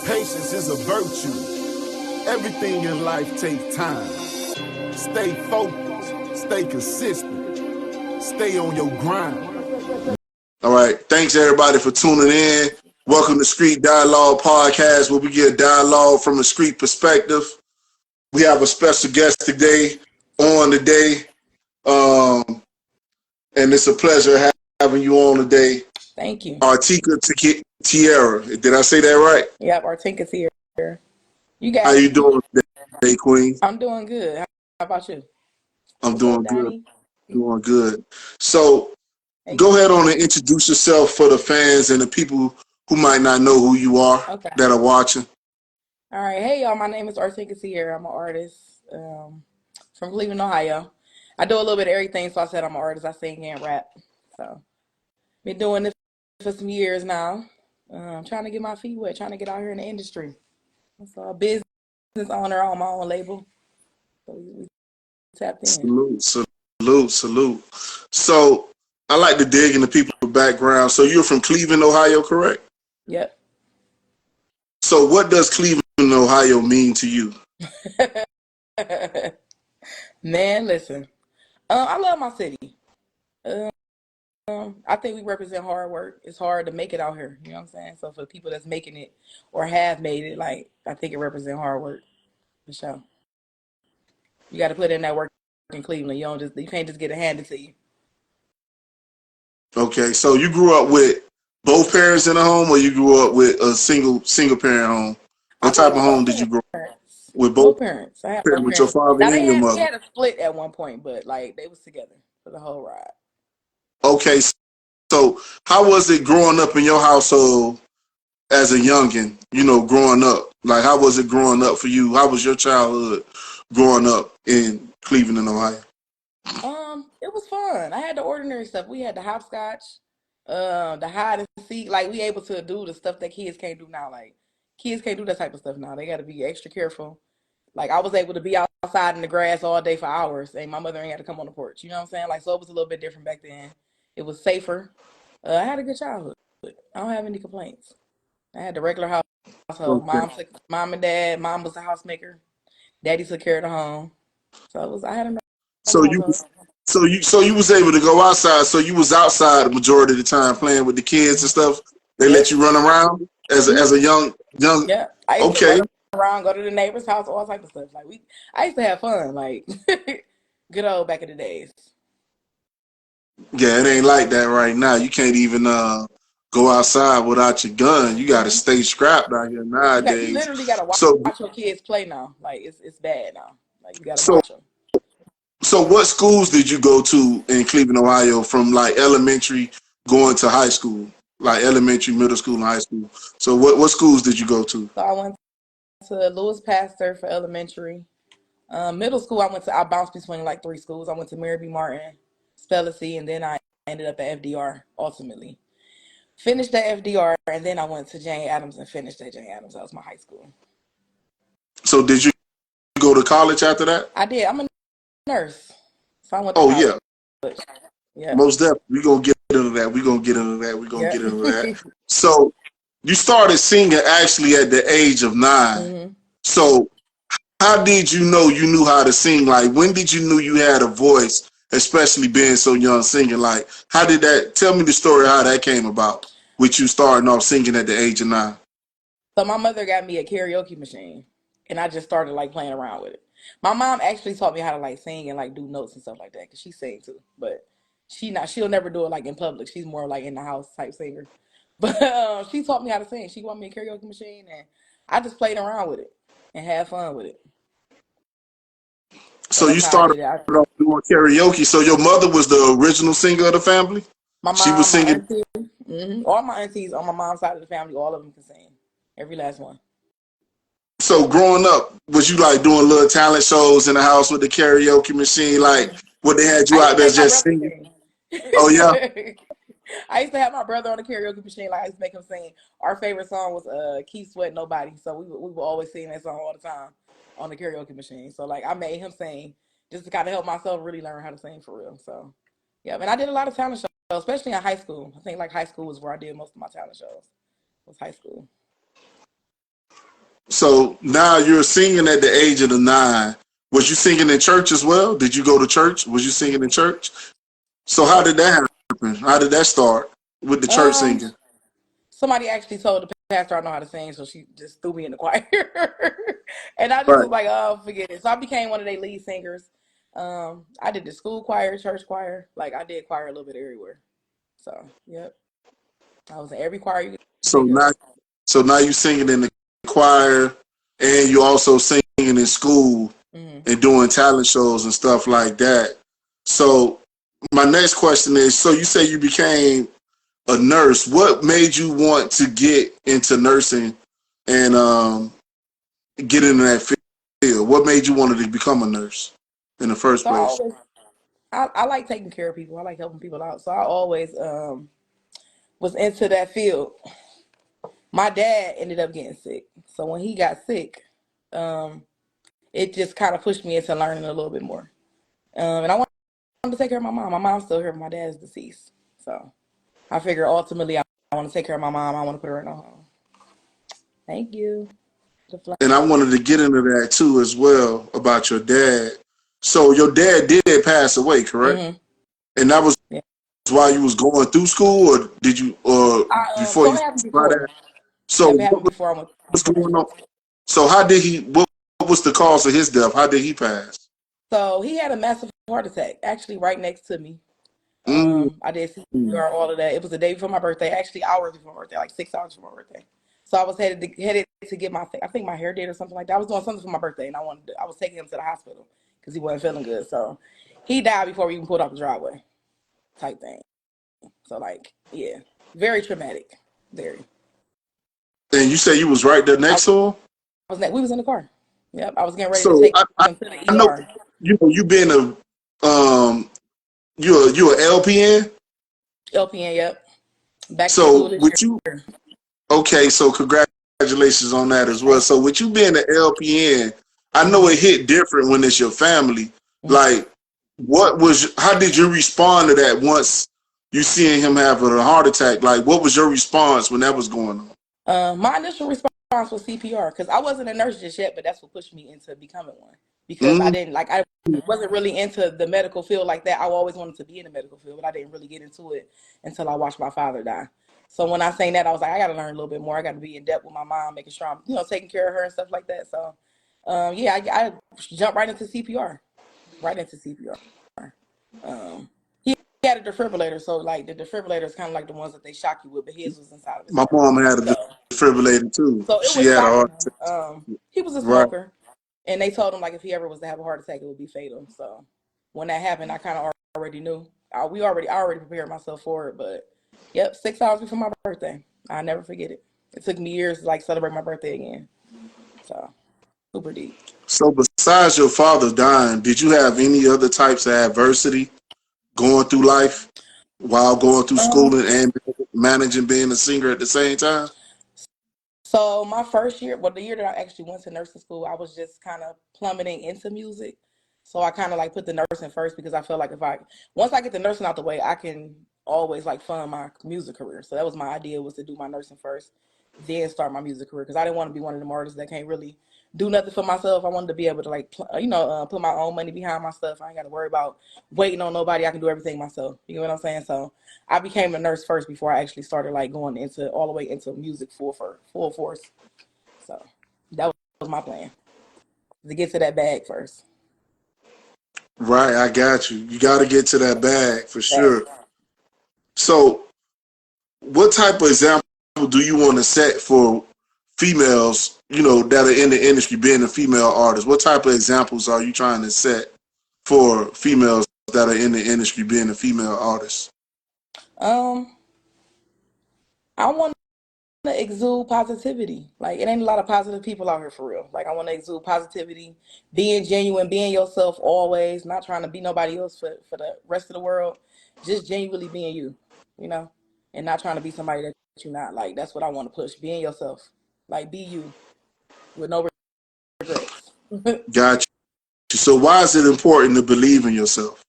Patience is a virtue. Everything in life takes time. Stay focused. Stay consistent. Stay on your grind. All right. Thanks, everybody, for tuning in. Welcome to Street Dialogue Podcast, where we get dialogue from a street perspective. We have a special guest today, and it's a pleasure having you on today. Thank you. Artinka Teaira. Did I say that right? Yep, Artinka Teaira. You guys. How you doing today, Queen? I'm doing good. How about you? I'm doing good. Doing good. So go ahead on and introduce yourself for the fans and the people who might not know who you are that are watching. All right. Hey, y'all. My name is Artinka Teaira. I'm an artist from Cleveland, Ohio. I do a little bit of everything, so I said I'm an artist. I sing and rap. So been doing this for some years now. Trying to get my feet wet, trying to get out here in the industry. So a business owner on my own label. So we tapped in. Salute. So I like to dig into people's background. So you're from Cleveland, Ohio, correct? Yep. So what does Cleveland, Ohio mean to you? Man, listen. I love my city. I think we represent hard work. It's hard to make it out here. You know what I'm saying? So for the people that's making it or have made it, like, I think it represents hard work. For sure. You got to put in that work in Cleveland. You can't just get it handed to you. Okay, so you grew up with both parents in the home, or you grew up with a single parent home? What type of home did you grow up with? Both parents. I had both parents. With your father and your mother. They had a split at one point, but like they was together for the whole ride. Okay, so how was it growing up in your household as a youngin? You know, growing up. Like, how was it growing up for you? How was your childhood growing up in Cleveland, Ohio? It was fun. I had the ordinary stuff. We had the hopscotch, the hide and seek. Like, we able to do the stuff that kids can't do now. Like, kids can't do that type of stuff now. They got to be extra careful. Like, I was able to be outside in the grass all day for hours, and my mother ain't had to come on the porch. You know what I'm saying? Like, so it was a little bit different back then. It was safer. I had a good childhood. I don't have any complaints. I had the regular household. Okay. Mom and dad. Mom was a housemaker. Daddy took care of the home. So I had a. So you was able to go outside. So you was outside the majority of the time playing with the kids and stuff. They let you run around as a young. Yeah, I used to run around, go to the neighbor's house, all type of stuff. Like I used to have fun. Like good old back in the days. Yeah, it ain't like that right now. You can't even go outside without your gun. You got to stay strapped out here nowadays. You literally got to watch your kids play now. Like it's bad now. Like you got to watch them. So what schools did you go to in Cleveland, Ohio, from like elementary going to high school? Like elementary, middle school, and high school. So what schools did you go to? So I went to Lewis Pasteur for elementary. Middle school, I bounced between like 3 schools. I went to Mary B. Martin, Spellacy, and then I ended up at FDR ultimately. Finished at FDR, and then I went to Jane Addams and finished at Jane Addams. That was my high school. So did you go to college after that? I did. I'm a nurse. So I went to college. Yeah. Most definitely. We're going to get into that. So you started singing actually at the age of 9. Mm-hmm. So how did you know you knew how to sing? Like, when did you know you had a voice, especially being so young singing? Like, how did that, tell me the story how that came about with you starting off singing at the age of 9. So my mother got me a karaoke machine, and I just started like playing around with it. My mom actually taught me how to like sing and like do notes and stuff like that, because she sings too, but she'll never do it like in public. She's more like in the house type singer. But she taught me how to sing. She got me a karaoke machine, and I just played around with it and had fun with it. So you started off doing karaoke. So your mother was the original singer of the family? My mom, she was singing. All my aunties on my mom's side of the family, all of them can sing. Every last one. So growing up, was you like doing little talent shows in the house with the karaoke machine? Like, what they had you out there just singing? Oh, yeah? I used to have my brother on the karaoke machine. Like, I used to make him sing. Our favorite song was Keep Sweat Nobody. So we would always sing that song all the time on the karaoke machine. So, like, I made him sing just to kind of help myself really learn how to sing for real. So, yeah. And I did a lot of talent shows, especially in high school. I think, like, high school was where I did most of my talent shows. Was high school. So now you're singing at the age of 9. Was you singing in church as well? Did you go to church? Was you singing in church? So how Yep. did that happen? How did that start with the church Um, singing? Somebody actually told the pastor I know how to sing, so she just threw me in the choir, and I just Right. was like, "Oh, forget it." So I became one of their lead singers. I did the school choir, church choir, like I did choir a little bit everywhere. So, yep, I was in every choir you could So think now, of. so now you singing in the choir, and you also singing in school Hmm. and doing talent shows and stuff like that. So my next question is: so you say you became a nurse. What made you want to get into nursing and get into that field? What made you want to become a nurse in the first So place? I like taking care of people. I like helping people out. So I always was into that field. My dad ended up getting sick, so when he got sick, um, it just kind of pushed me into learning a little bit more. And I wanted to take care of my mom. My mom's still here, but my dad's deceased. So I figure ultimately I want to take care of my mom. I want to put her in a home. Thank you. And I wanted to get into that too as well about your dad. So your dad did pass away, correct? Mm-hmm. And that was Yeah. while you was going through school, or did you, or before So you it happened by before. that? So Yep, it what happened before I went was before going on? school. So how did he? What was the cause of his death? How did he pass? So he had a massive heart attack, actually right next to me. Mm. I did CPR, all of that. It was the day before my birthday, actually hours before my birthday, like 6 hours before my birthday. So I was headed to get my, I think my hair did or something like that. I was doing something for my birthday, and I was taking him to the hospital because he wasn't feeling good. So he died before we even pulled off the driveway, type thing. So like, yeah, very traumatic, very. And you say you was right there I next to him. we was in the car. Yep, I was getting ready to So take him to the I know ER. you being a you a LPN. LPN, yep, back to school So this with you, year. okay, so congratulations on that as well. Thank So with you being an LPN, I you. know it hit different when it's your family. Hmm. Like, how did you respond to that once you seeing him have a heart attack? Like, what was your response when that was going on? My initial response was CPR because I wasn't a nurse just yet, but that's what pushed me into becoming one. Because Mm, I wasn't really into the medical field like that. I always wanted to be in the medical field, but I didn't really get into it until I watched my father die. So when I sang that, I was like, I got to learn a little bit more. I got to be in depth with my mom, making sure I'm, taking care of her and stuff like that. So, yeah, I jumped right into CPR, right into CPR. Um, he had a defibrillator, so like the defibrillator is kind of like the ones that they shock you with, but his was inside of his my heart. mom had a So defibrillator too. so it She was had a shocking heart him. attack. He was a Right. smoker, and they told him like if he ever was to have a heart attack, it would be fatal. So when that happened, I kind of already knew. I already prepared myself for it. But yep, 6 hours before my birthday, I never forget it. It took me years to like celebrate my birthday again. So super deep. So besides your father dying, did you have any other types of adversity going through life while going through Um, schooling and managing being a singer at the same time? So my first year, well, the year that I actually went to nursing school, I was just kind of plummeting into music. So I kind of like put the nursing first because I felt like once I get the nursing out the way, I can always like fund my music career. So that was my idea, was to do my nursing first, then start my music career because I didn't want to be one of them artists that can't really do nothing for myself. I wanted to be able to like, put my own money behind my stuff. I ain't got to worry about waiting on nobody. I can do everything myself. You know what I'm saying? So I became a nurse first before I actually started like going into all the way into music full force. So that was my plan, to get to that bag first. Right, I got you. You got to get to that bag for Bag. sure. So, what type of example do you want to set for females, that are in the industry, being a female artist? What type of examples are you trying to set for females that are in the industry, being a female artist? Um, I want to exude positivity. Like it ain't a lot of positive people out here for real. Like I want to exude positivity, being genuine, being yourself always, not trying to be nobody else for the rest of the world. Just genuinely being you, you know, and not trying to be somebody that you're not. Like that's what I want to push. Being yourself. Like be you with no regrets. Because Got you. So, why is it important to believe in yourself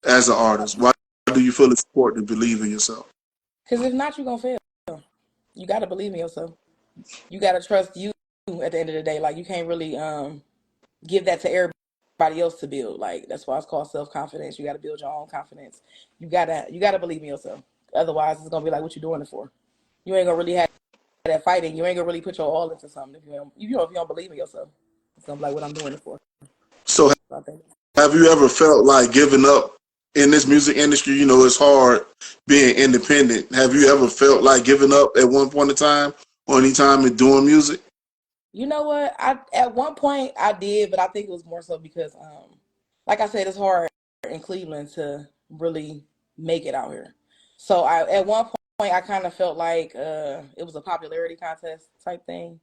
as an artist? Why do you feel it's important to believe in yourself? if not, you're gonna fail. You gotta believe in yourself. You gotta trust you. at the end of the day. Like you can't really give that to everybody else to build. Like that's why it's called self-confidence. You got to build your own confidence. You gotta believe in yourself. Otherwise, it's gonna be like, what you doing it for? You ain't gonna really have that fighting. You ain't gonna really put your all into something if you don't believe in yourself. It's gonna be like, what I'm doing it for. So So I think. have you ever felt like giving up in this music industry? You know, it's hard being independent. Have you ever felt like giving up at one point in time or any time in doing music? You know what? At one point I did, but I think it was more so because like I said, it's hard in Cleveland to really make it out here. So at one point I kind of felt like it was a popularity contest type thing.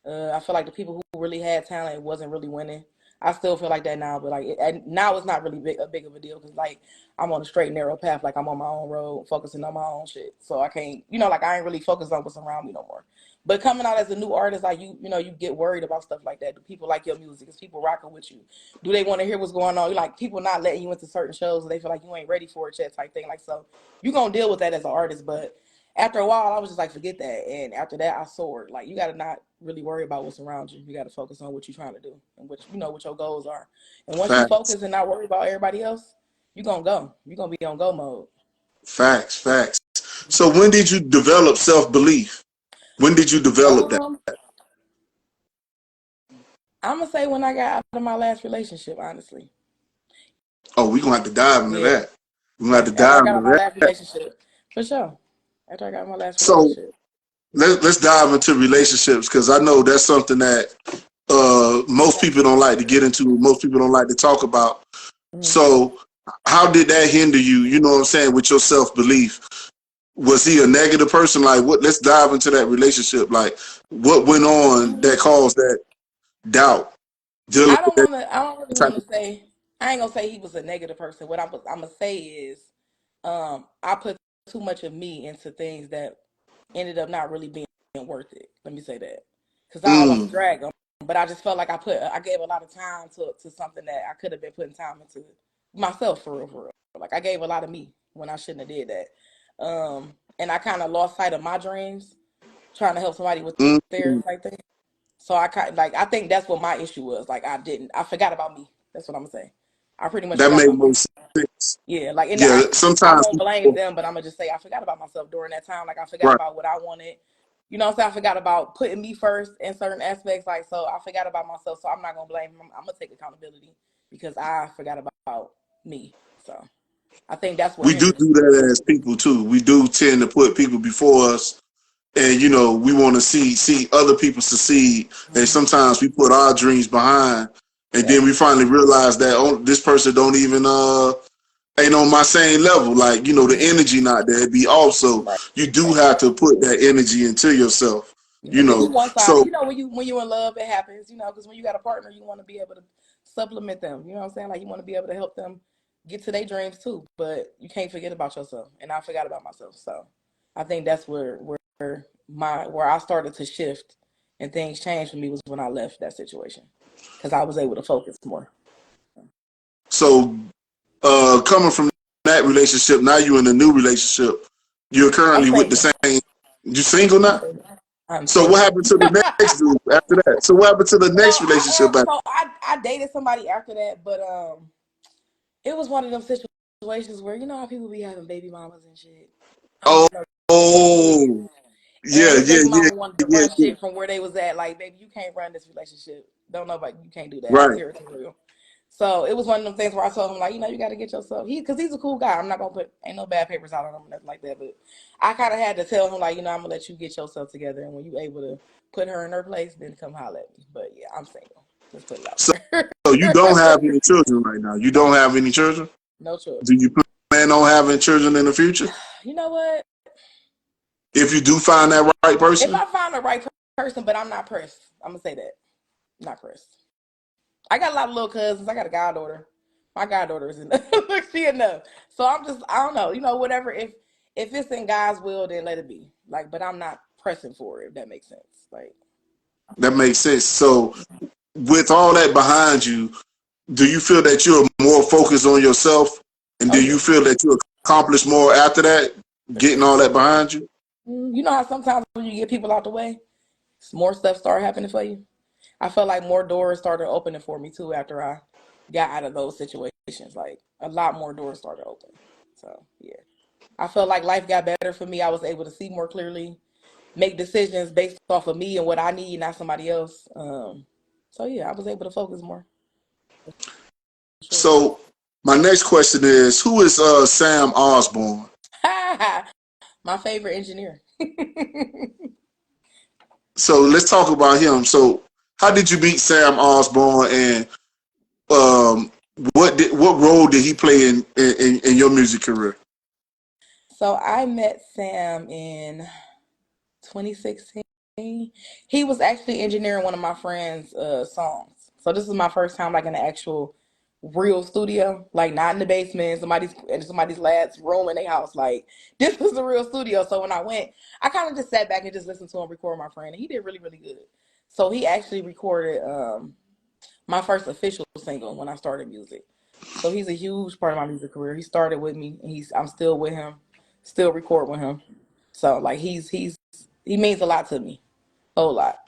I feel like the people who really had talent wasn't really winning. I still feel like that now, but like now it's not really big of a deal because like I'm on a straight narrow path, like I'm on my own road, focusing on my own shit. So I can't, like I ain't really focused on what's around me no more. But coming out as a new artist, like you get worried about stuff like that. Do people like your music? Is people rocking with you? Do they want to hear what's going on? Like people not letting you into certain shows, they feel like you ain't ready for it yet, type thing. Like so, you gonna deal with that as an artist, but after a while, I was just like, forget that. And after that, I soared. Like, you got to not really worry about what's around you. You got to focus on what you're trying to do and what your goals are. And once you Facts. focus and not worry about everybody else, you're going to go. You're going to be on go mode. Facts. So when did you develop self-belief? When did you develop that? I'm going to say when I got out of my last relationship, honestly. Oh, we're going to have to dive into that. We're going to have to After I dive got out into of my that. last relationship. For sure. After I got my last So relationship. let's dive into relationships because I know that's something that most people don't like to get into. Most people don't like to talk about. Mm-hmm. So how did that hinder you? You know what I'm saying, with your self-belief? Was he a negative person? Like, what? Let's dive into that relationship. Like, what went on that caused that doubt? Dealing I with don't that really type want to say. I ain't gonna say he was a negative person. What I'm gonna say is, I put too much of me into things that ended up not really being worth it. Let me say that, because I don't want to drag them, but I just felt like I gave a lot of time to something that I could have been putting time into myself for real. Like I gave a lot of me when I shouldn't have did that, and I kind of lost sight of my dreams, trying to help somebody with their type thing. So I think that's what my issue was. Like I forgot about me. That's what I'm gonna say. I pretty much that forgot made about more myself. sense. Yeah, like and Yeah, I sometimes won't blame people, them, but I'm gonna just say I forgot about myself during that time. Like I forgot right. about what I wanted. You know what I'm saying? I forgot about putting me first in certain aspects. Like so I forgot about myself. So I'm not gonna blame them. I'm gonna take accountability because I forgot about me. So I think that's what We do hinders do that as people too. We do tend to put people before us, and we want to see other people succeed. And sometimes we put our dreams behind, and then we finally realize that, oh, this person don't even ain't on my same level. Like, the energy not there. It be off. So right. you do have to put that energy into yourself. Yeah, because you one sided. So When you in love, it happens. Because when you got a partner, you want to be able to supplement them. You know what I'm saying? Like you want to be able to help them get to their dreams too. But you can't forget about yourself. And I forgot about myself. So I think that's where I started to shift and things changed for me was when I left that situation because I was able to focus more. so coming from that relationship, now you in a new relationship. You're I'm currently with the single. same. You single I'm now? single. I'm So what single. happened to the next dude after that? So what happened to the next relationship after? So I dated somebody after that, but it was one of them situations where you know how people be having baby mamas and shit. I don't Oh, want no shit. oh, And yeah, his yeah, baby yeah, mama wanted to yeah, run yeah. shit from where they was at. Like, baby, you can't run this relationship. Don't nobody, you can't do that. I'm Right. territorial. So it was one of them things where I told him, like, you got to get yourself, because he's a cool guy. I'm not going to ain't no bad papers out on him or nothing like that. But I kind of had to tell him, like, I'm going to let you get yourself together. And when you able to put her in her place, then come holler at me. But yeah, I'm single. Let's put it out So, there. so you don't have any children right now. You don't have any children. No Do children. you plan on having children in the future? You know what? If you do find that right If person? I find the right person, but I'm not pressed, I'm going to say that. Not pressed. I got a lot of little cousins. I got a goddaughter. My goddaughter is enough. She enough. So I don't know. Whatever. If it's in God's will, then let it be. Like, but I'm not pressing for it. If that makes sense. Like, That makes sense. So with all that behind you, do you feel that you're more focused on yourself? And oh do yeah, you feel that you accomplish more after that, for getting sure. all that behind you? You know how sometimes when you get people out the way, more stuff start happening for you. I felt like more doors started opening for me too after I got out of those situations. Like a lot more doors started opening. So yeah, I felt like life got better for me. I was able to see more clearly, make decisions based off of me and what I need, not somebody else. So yeah, I was able to focus more. Sure. So my next question is, who is Sam Osborne? My favorite engineer. So let's talk about him. So how did you meet Sam Osborne, and um, what role did he play in your music career? So I met Sam in 2016. He was actually engineering one of my friend's songs. So this is my first time like in the actual real studio, like not in the basement, somebody's lad's room in their house. Like this was a real studio. So when I went, I kind of just sat back and just listened to him record my friend, and he did really, really good. So he actually recorded my first official single when I started music. So he's a huge part of my music career. He started with me, and I'm still with him, still record with him. So like he means a lot to me, a whole lot.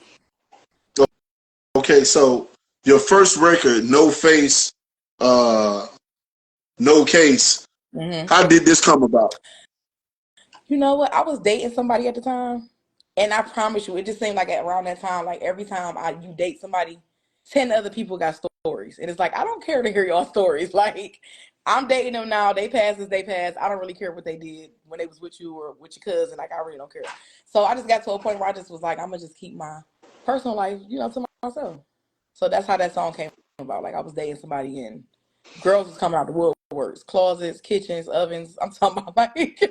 Okay, so your first record, No Face, uh, No Case. Hmm. How did this come about? You know what? I was dating somebody at the time, and I promise you, it just seemed like around that time, like every time you date somebody, 10 other people got stories, and it's like I don't care to hear y'all stories. Like I'm dating them now. They passed as they passed. I don't really care what they did when they was with you or with your cousin. Like I really don't care. So I just got to a point where I just was like, I'm gonna just keep my personal life, to myself. So that's how that song came about. Like I was dating somebody, and girls was coming out the woodworks, closets, kitchens, ovens. I'm talking about like. So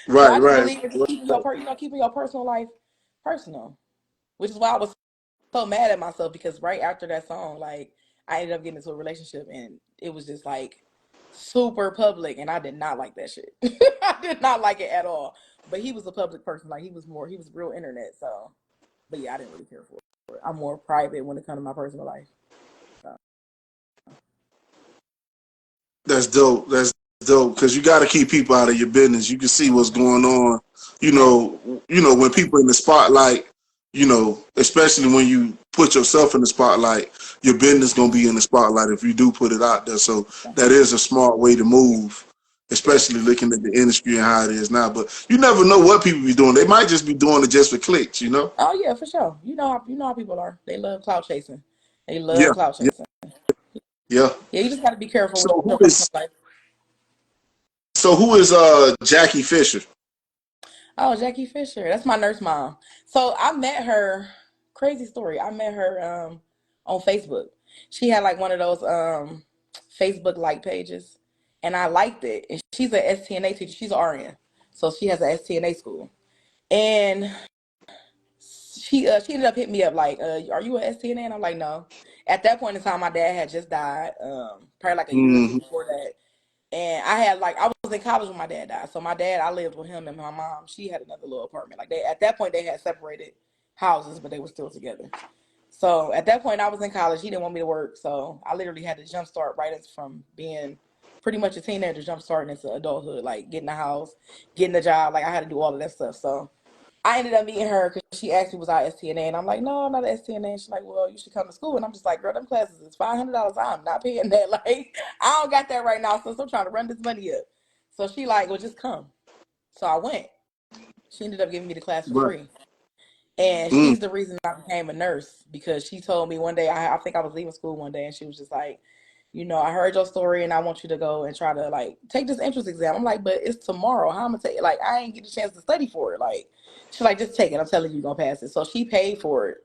Right, I just right. believe in just keeping your personal life personal, which is why I was so mad at myself because right after that song, like I ended up getting into a relationship and it was just like super public, and I did not like that shit. I did not like it at all. But he was a public person, like he was real internet. So, but yeah, I didn't really care for it. I'm more private when it comes to my personal life. So. That's dope. That's dope because you got to keep people out of your business. You can see what's Mhm. going on. Yeah. When people in the spotlight. Especially when you put yourself in the spotlight, your business gonna be in the spotlight if you do put it out there. So that is a smart way to move, Yeah. especially looking at the industry and how it is now. But you never know what people be doing. They might just be doing it just for clicks. Oh yeah, for sure. You know how people are. They love clout chasing. They love Yeah, clout yeah, chasing. yeah. Yeah, you just got to be careful with So your who personal is life. so who is Jackie Fisher? Oh, Jackie Fisher. That's my nurse mom. So I met her, crazy story. I met her on Facebook. She had like one of those Facebook like pages, and I liked it. And she's an STNA teacher. She's an RN. So she has an STNA school. And she ended up hitting me up like, are you an STNA? And I'm like, no. At that point in time, my dad had just died, probably like a year or two Mm-hmm. before that. And I was in college when my dad died. So my dad, I lived with him, and my mom, she had another little apartment. Like at that point they had separated houses, but they were still together. So at that point I was in college. He didn't want me to work. So I literally had to jumpstart right from being pretty much a teenager, jumpstarting into adulthood, like getting a house, getting a job. Like I had to do all of that stuff. So I ended up meeting her because she asked me was I STNA, and I'm like, no, I'm not an STNA. And she's like, well, you should come to school, and I'm just like, girl, them classes is $500. I'm not paying that. Like, I don't got that right now, so I'm trying to run this money up. So she like, well, just come. So I went. She ended up giving me the class for Right. free, and Mm. she's the reason I became a nurse because she told me one day I think I was leaving school one day, and she was just like, I heard your story and I want you to go and try to like take this entrance exam. I'm like, but it's tomorrow. How am I gonna take it? Like, I ain't get a chance to study for it. Like, she's like, just take it. I'm telling you, you're gonna pass it. So she paid for it,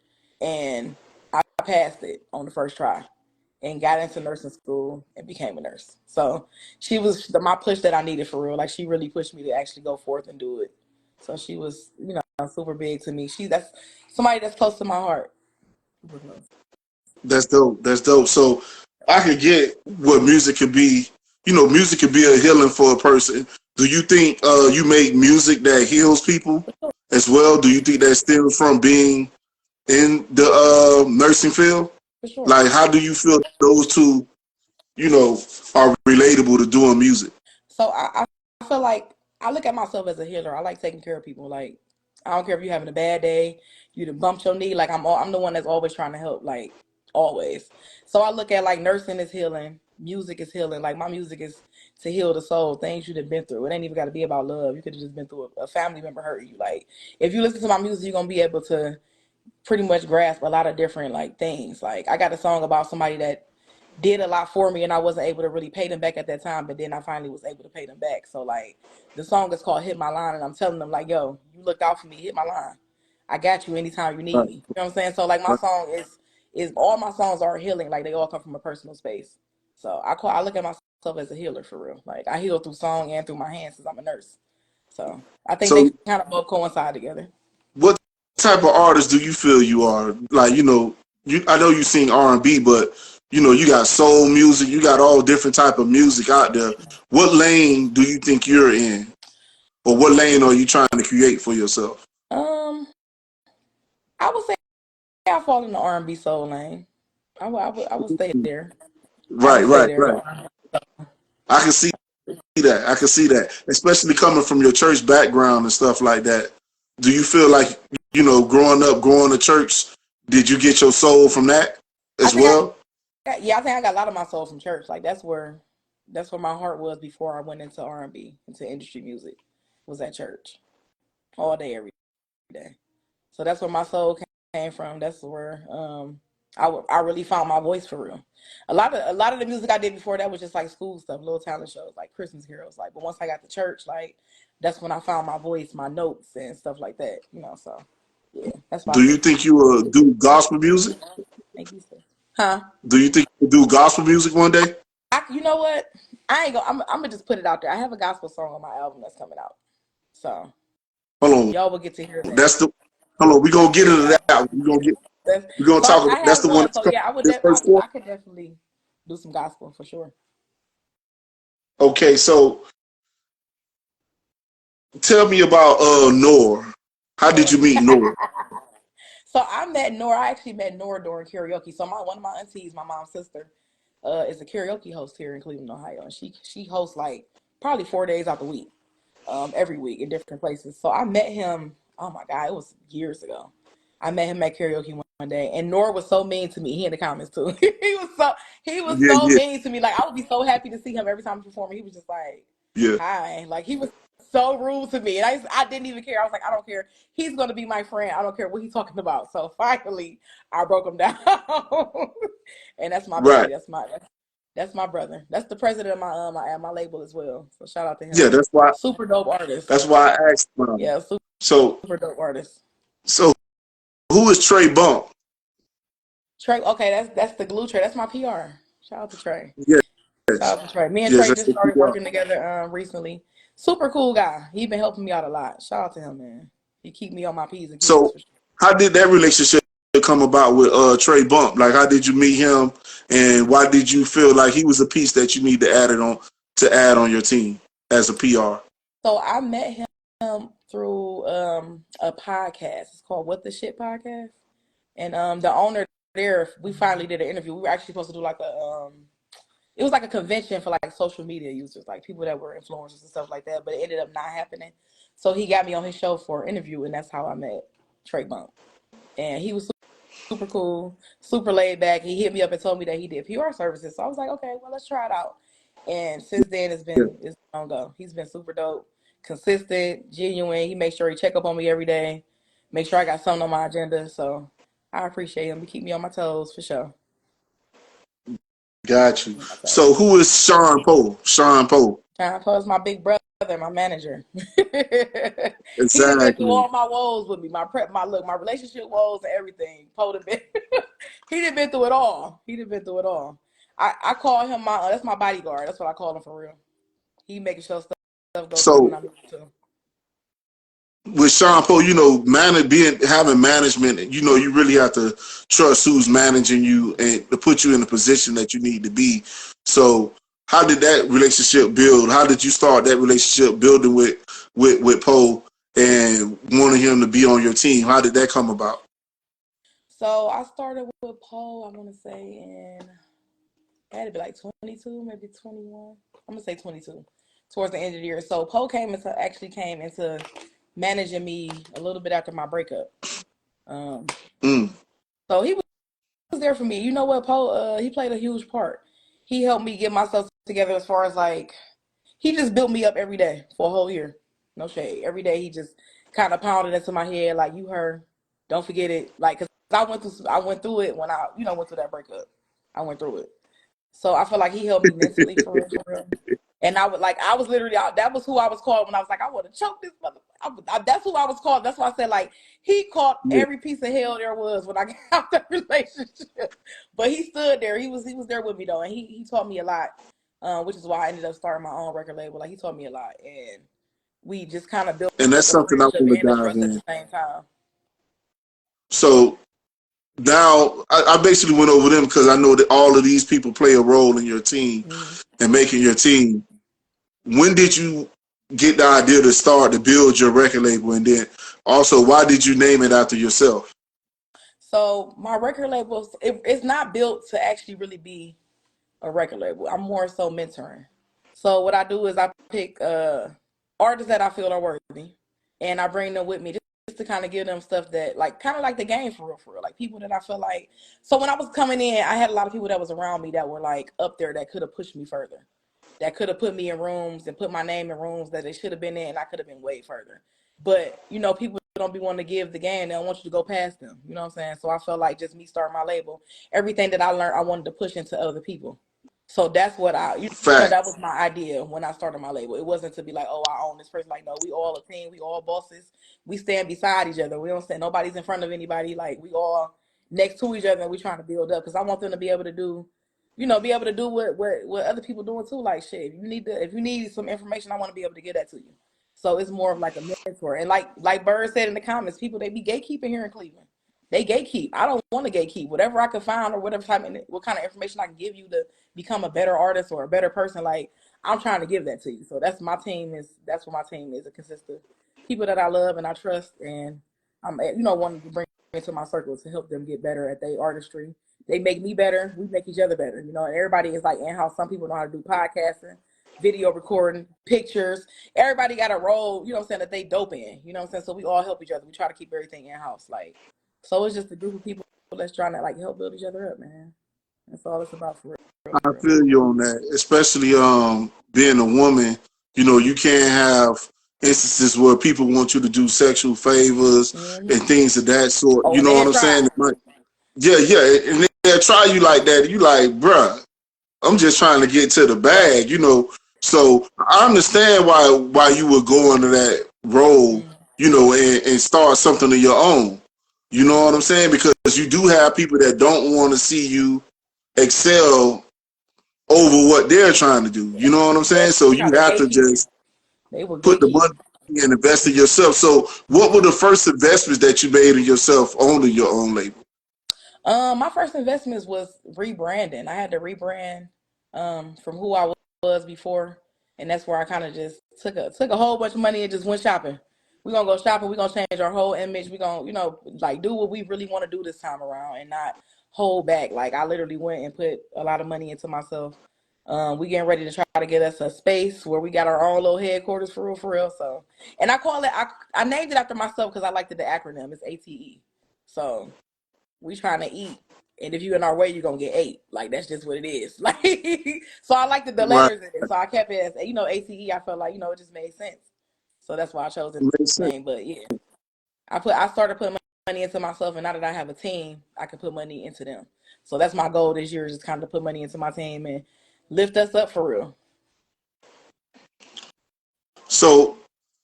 and I passed it on the first try and got into nursing school and became a nurse. So she was my push that I needed for real. Like, she really pushed me to actually go forth and do it. So she was, super big to me. That's somebody that's close to my heart. Super close. That's dope. That's dope. So I could get what music could be. Music could be a healing for a person. Do you think you make music that heals people as well? Do you think that stems from being in the nursing field? For sure. Like, how do you feel those two, are relatable to doing music? So I feel like I look at myself as a healer. I like taking care of people. Like I don't care if you're having a bad day, you done bumped your knee. Like I'm the one that's always trying to help, like always. So I look at like nursing is healing, music is healing. Like my music is to heal the soul, things you've been through. It ain't even got to be about love. You could have just been through a family member hurting you. Like if you listen to my music, you're gonna be able to pretty much grasp a lot of different like things. Like I got a song about somebody that did a lot for me and I wasn't able to really pay them back at that time, but then I finally was able to pay them back. So like the song is called Hit My Line, and I'm telling them like, yo, you looked out for me, hit my line. I got you anytime you need Right. me. You know what I'm saying? So like my Right. song is all my songs are healing, like they all come from a personal space. So I look at myself as a healer for real. Like I heal through song and through my hands since I'm a nurse. So I think they So kind of both coincide together. what type of artist do you feel you are? Like, I know you sing R&B, but you got soul music, you got all different type of music out there. What lane do you think you're in? Or what lane are you trying to create for yourself? Um, I would say I fall in the R&B soul lane. I would stay there. I Right, would stay right, there. right. I can see that. I can see that, especially coming from your church background and stuff like that. Do you feel like, growing up, going to church, did you get your soul from that I as think well? yeah, I think I got a lot of my soul from church. Like that's where my heart was before I went into R&B, into industry music. Was at church all day, every day. So that's where my soul came from. That's where I really found my voice for real. A lot of the music I did before that was just like school stuff, little talent shows, like Christmas carols. Like, but once I got to church, like that's when I found my voice, my notes and stuff like that. So yeah, that's why I Do you say think you will do gospel music? thank you, sir. Huh? Do you think you will do gospel music one day? You know what? I ain't gonna. I'm gonna just put it out there. I have a gospel song on my album that's coming out, so Hold y'all will get to hear on. that. Hold on. We're Y'all going will to get get into that. that. We're going to So talk I about, that's have the one one. that's So coming yeah, I would. this first quarter. I could definitely do some gospel for sure. Okay. So tell me about, Noor. How did Nor. you meet Noor? So I met Nora. I actually met Nora during karaoke. So one of my aunties, my mom's sister, is a karaoke host here in Cleveland, Ohio, and she hosts like probably 4 days out the week, every week in different places. So I met him. Oh my God, it was years ago. I met him at karaoke one day, and Nora was so mean to me. He in the comments too. he was so Yeah, mean to me. Like I would be so happy to see him every time he performed. He was just like, yeah, "Hi," like he was so rude to me, and I didn't even care. I was like, I don't care. He's gonna be my friend. I don't care what he's talking about. So finally, I broke him down, and that's my right. baby. That's my brother. That's the president of my label as well. So shout out to Yeah, him. that's why, Super dope artist. that's why I asked about it. Yeah, super, So, super dope artist. so who is Trey Bump? Trey, okay, that's the glue Trey. That's my PR. Shout out to Trey. Yes, Shout out to Trey. Me and yes, Trey that's just the started PR. working together recently. Super cool guy. He been helping me out a lot. Shout out to him, man. He keep me on my P's and Q's So for sure. how did that relationship come about with Trey Bump? Like, how did you meet him, and why did you feel like he was a piece that you need to add on your team as a PR? So I met him through a podcast. It's called What the Shit Podcast. And the owner there, we finally did an interview. We were actually supposed to do like it was like a convention for like social media users, like people that were influencers and stuff like that. But it ended up not happening. So he got me on his show for an interview, and that's how I met Trey Bump. And he was super cool, super laid back. He hit me up and told me that he did PR services. So I was like, okay, well, let's try it out. And since then, Yeah, it's on go. He's been super dope, consistent, genuine. He makes sure he check up on me every day, make sure I got something on my agenda. So I appreciate him. He keep me on my toes for sure. got you. On my So toes. who is Sean Poe? Sean Poe. John Poe's my big brother, my manager. He done been through Exactly. all my woes with me, my relationship woes and everything. Poe done been, he done been through it all. He done been through it all. I call him that's my bodyguard. That's what I call him for real. He making sure stuff goes good when So I'm too. with Sean Poe, having management, you really have to trust who's managing you and to put you in the position that you need to be. So how did that relationship build? How did you start that relationship building with Poe and wanting him to be on your team? How did that come about? So I started with Poe, I want to say it had to be like 22, maybe 21. I'm gonna say 22, towards the end of the year. So Poe actually came into managing me a little bit after my breakup. So he was there for me. You know what, Poe? He played a huge part. He helped me get myself together as far as like, he just built me up every day for a whole year. No shade. Every day he just kind of pounded into my head like, you her, don't forget it. Like, cause I went through it when I, went through that breakup. I went through it. So I feel like he helped me mentally for real, for real. And I was literally, that was who I was called when I was like, I want to choke this motherfucker. That's who I was called. That's why I said, like, he caught every piece of hell there was when I got out that relationship. But he stood there. He was there with me, though. And he taught me a lot, which is why I ended up starting my own record label. Like, he taught me a lot. And we just kind of built And up that's a something I friendship want to and a dive trust at in. the same time. So now I basically went over them because I know that all of these people play a role in your team and making your team. When did you get the idea to start to build your record label? And then also, why did you name it after yourself? So my record label, it's not built to actually really be a record label. I'm more so mentoring. So what I do is I pick artists that I feel are worthy, and I bring them with me just to kind of give them stuff that, like, kind of like the game for real, like people that I feel like. So when I was coming in, I had a lot of people that was around me that were like up there that could have pushed me further, that could have put me in rooms and put my name in rooms that they should have been in, and I could have been way further. But people don't be wanting to give the game; they don't want you to go past them. You know what I'm saying? So I felt like just me starting my label, everything that I learned, I wanted to push into other people. So that's what that was Facts. my idea when I started my label. It wasn't to be like, oh, I own this person. Like, no, we all a team. We all bosses. We stand beside each other. We don't stand, nobody's in front of anybody. Like, we all next to each other and we trying to build up. Cause I want them to be able to do, what other people doing too. Like, shit, if you need some information, I want to be able to get that to you. So it's more of like a mentor. And like Bird said in the comments, people, they be gatekeeping here in Cleveland. They gatekeep. I don't want to gatekeep. Whatever I can find or what kind of information I can give you to become a better artist or a better person, like, I'm trying to give that to you. So that's what my team is. It consists of people that I love and I trust, and I'm wanting to bring into my circle to help them get better at their artistry. They make me better. We make each other better. And everybody is like in-house. Some people know how to do podcasting, video recording, pictures. Everybody got a role, that they dope in. You know what I'm saying? So we all help each other. We try to keep everything in-house. Like, so it's just a group of people that's trying to like help build each other up, man. That's all it's about for real, I for real. feel you on that, especially being a woman. You can't have instances where people want you to do sexual favors and things of that sort. Oh, You and know they what I'm saying? try. Yeah, and they'll try you like that. You like, bruh, I'm just trying to get to the Right. bag. So I understand why you would go into that role, and start something of your own. You know what I'm saying? Because you do have people that don't want to see you excel over what they're trying to do. You know what I'm Yeah, saying? So they you try to have to gatekeep. just They will put the gatekeep. money and invest in yourself. So what were the first investments that you made in yourself owning your own label? My first investments was rebranding. I had to rebrand from who I was before, and that's where I kind of just took a whole bunch of money and just went shopping. We're gonna go shopping. We're gonna change our whole image. We're gonna, like, do what we really want to do this time around and not hold back. Like, I literally went and put a lot of money into myself. We getting ready to try to get us a space where we got our own little headquarters for real, for real. So, and I call it, I named it after myself because I liked the acronym. It's ATE. So we trying to eat, and if you in our way, you're gonna get ate. Like, that's just what it is. Like, so I liked the Right. letters in it, so I kept it as ACE. I felt like it just made sense, so that's why I chose the Makes sense. name. But yeah, I started putting money into myself, and now that I have a team, I can put money into them. So that's my goal this year, is just kind of put money into my team and lift us up for real. So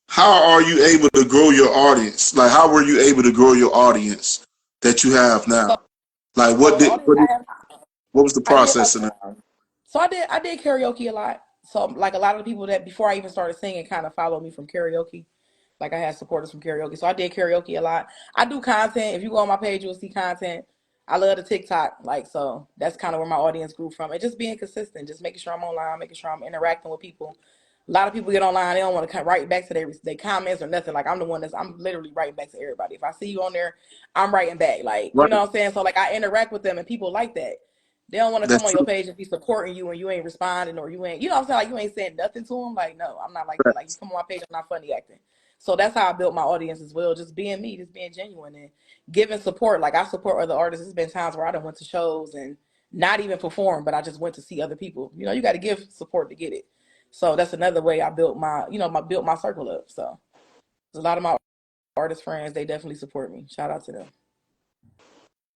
how are you able to grow your audience? Like, how were you able to grow your audience that you have So, now? Like, so the audience I have, what was the I did process in that? so I did karaoke a lot. So, like, a lot of the people that before I even started singing kind of followed me from karaoke. Like, I had supporters from karaoke. So I did karaoke a lot. I do content. If you go on my page, you'll see content. I love the TikTok. Like, so that's kind of where my audience grew from. And just being consistent, just making sure I'm online, making sure I'm interacting with people. A lot of people get online, they don't want to write back to their comments or nothing. Like, I'm literally writing back to everybody. If I see you on there, I'm writing back. Like, you Right. know what I'm saying? So, like, I interact with them, and people like that. They don't want to That's come on your true. page and be supporting you and you ain't responding, or you ain't, you know what I'm saying? Like, you ain't saying nothing to them. Like, no, I'm not like that. Like, you come on my page, I'm not funny acting. So that's how I built my audience as well. Just being me, just being genuine and giving support. Like I support other artists. There's been times where I done went to shows and not even perform, but I just went to see other people. You know, you got to give support to get it. So that's another way I built my, built my circle up. So a lot of my artist friends, they definitely support me. Shout out to them.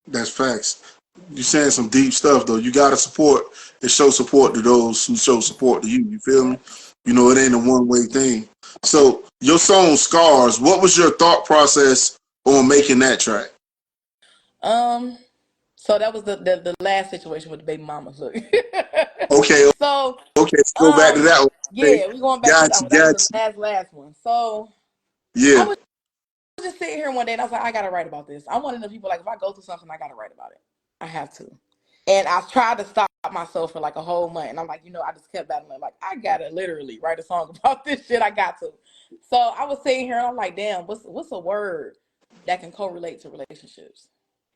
That's facts. You're saying some deep stuff though. You gotta support and show support to those who show support to you. You feel me? You know, it ain't a one-way thing. So your song Scars, what was your thought process on making that track? So that was the last situation with the baby mama. Look. Okay, So let's go back to that one. Okay. yeah, we going back to that Gotcha, one. That was gotcha. the last one. So I Yeah. was just sitting here one day and I was like, I gotta write about this. I'm one of the people like if I go through something, I gotta write about it. I have to. And I tried to stop myself for like a whole month. And I'm like, I just kept battling. Like, I gotta literally write a song about this shit. I got to. So I was sitting here and I'm like, damn, what's a word that can correlate to relationships?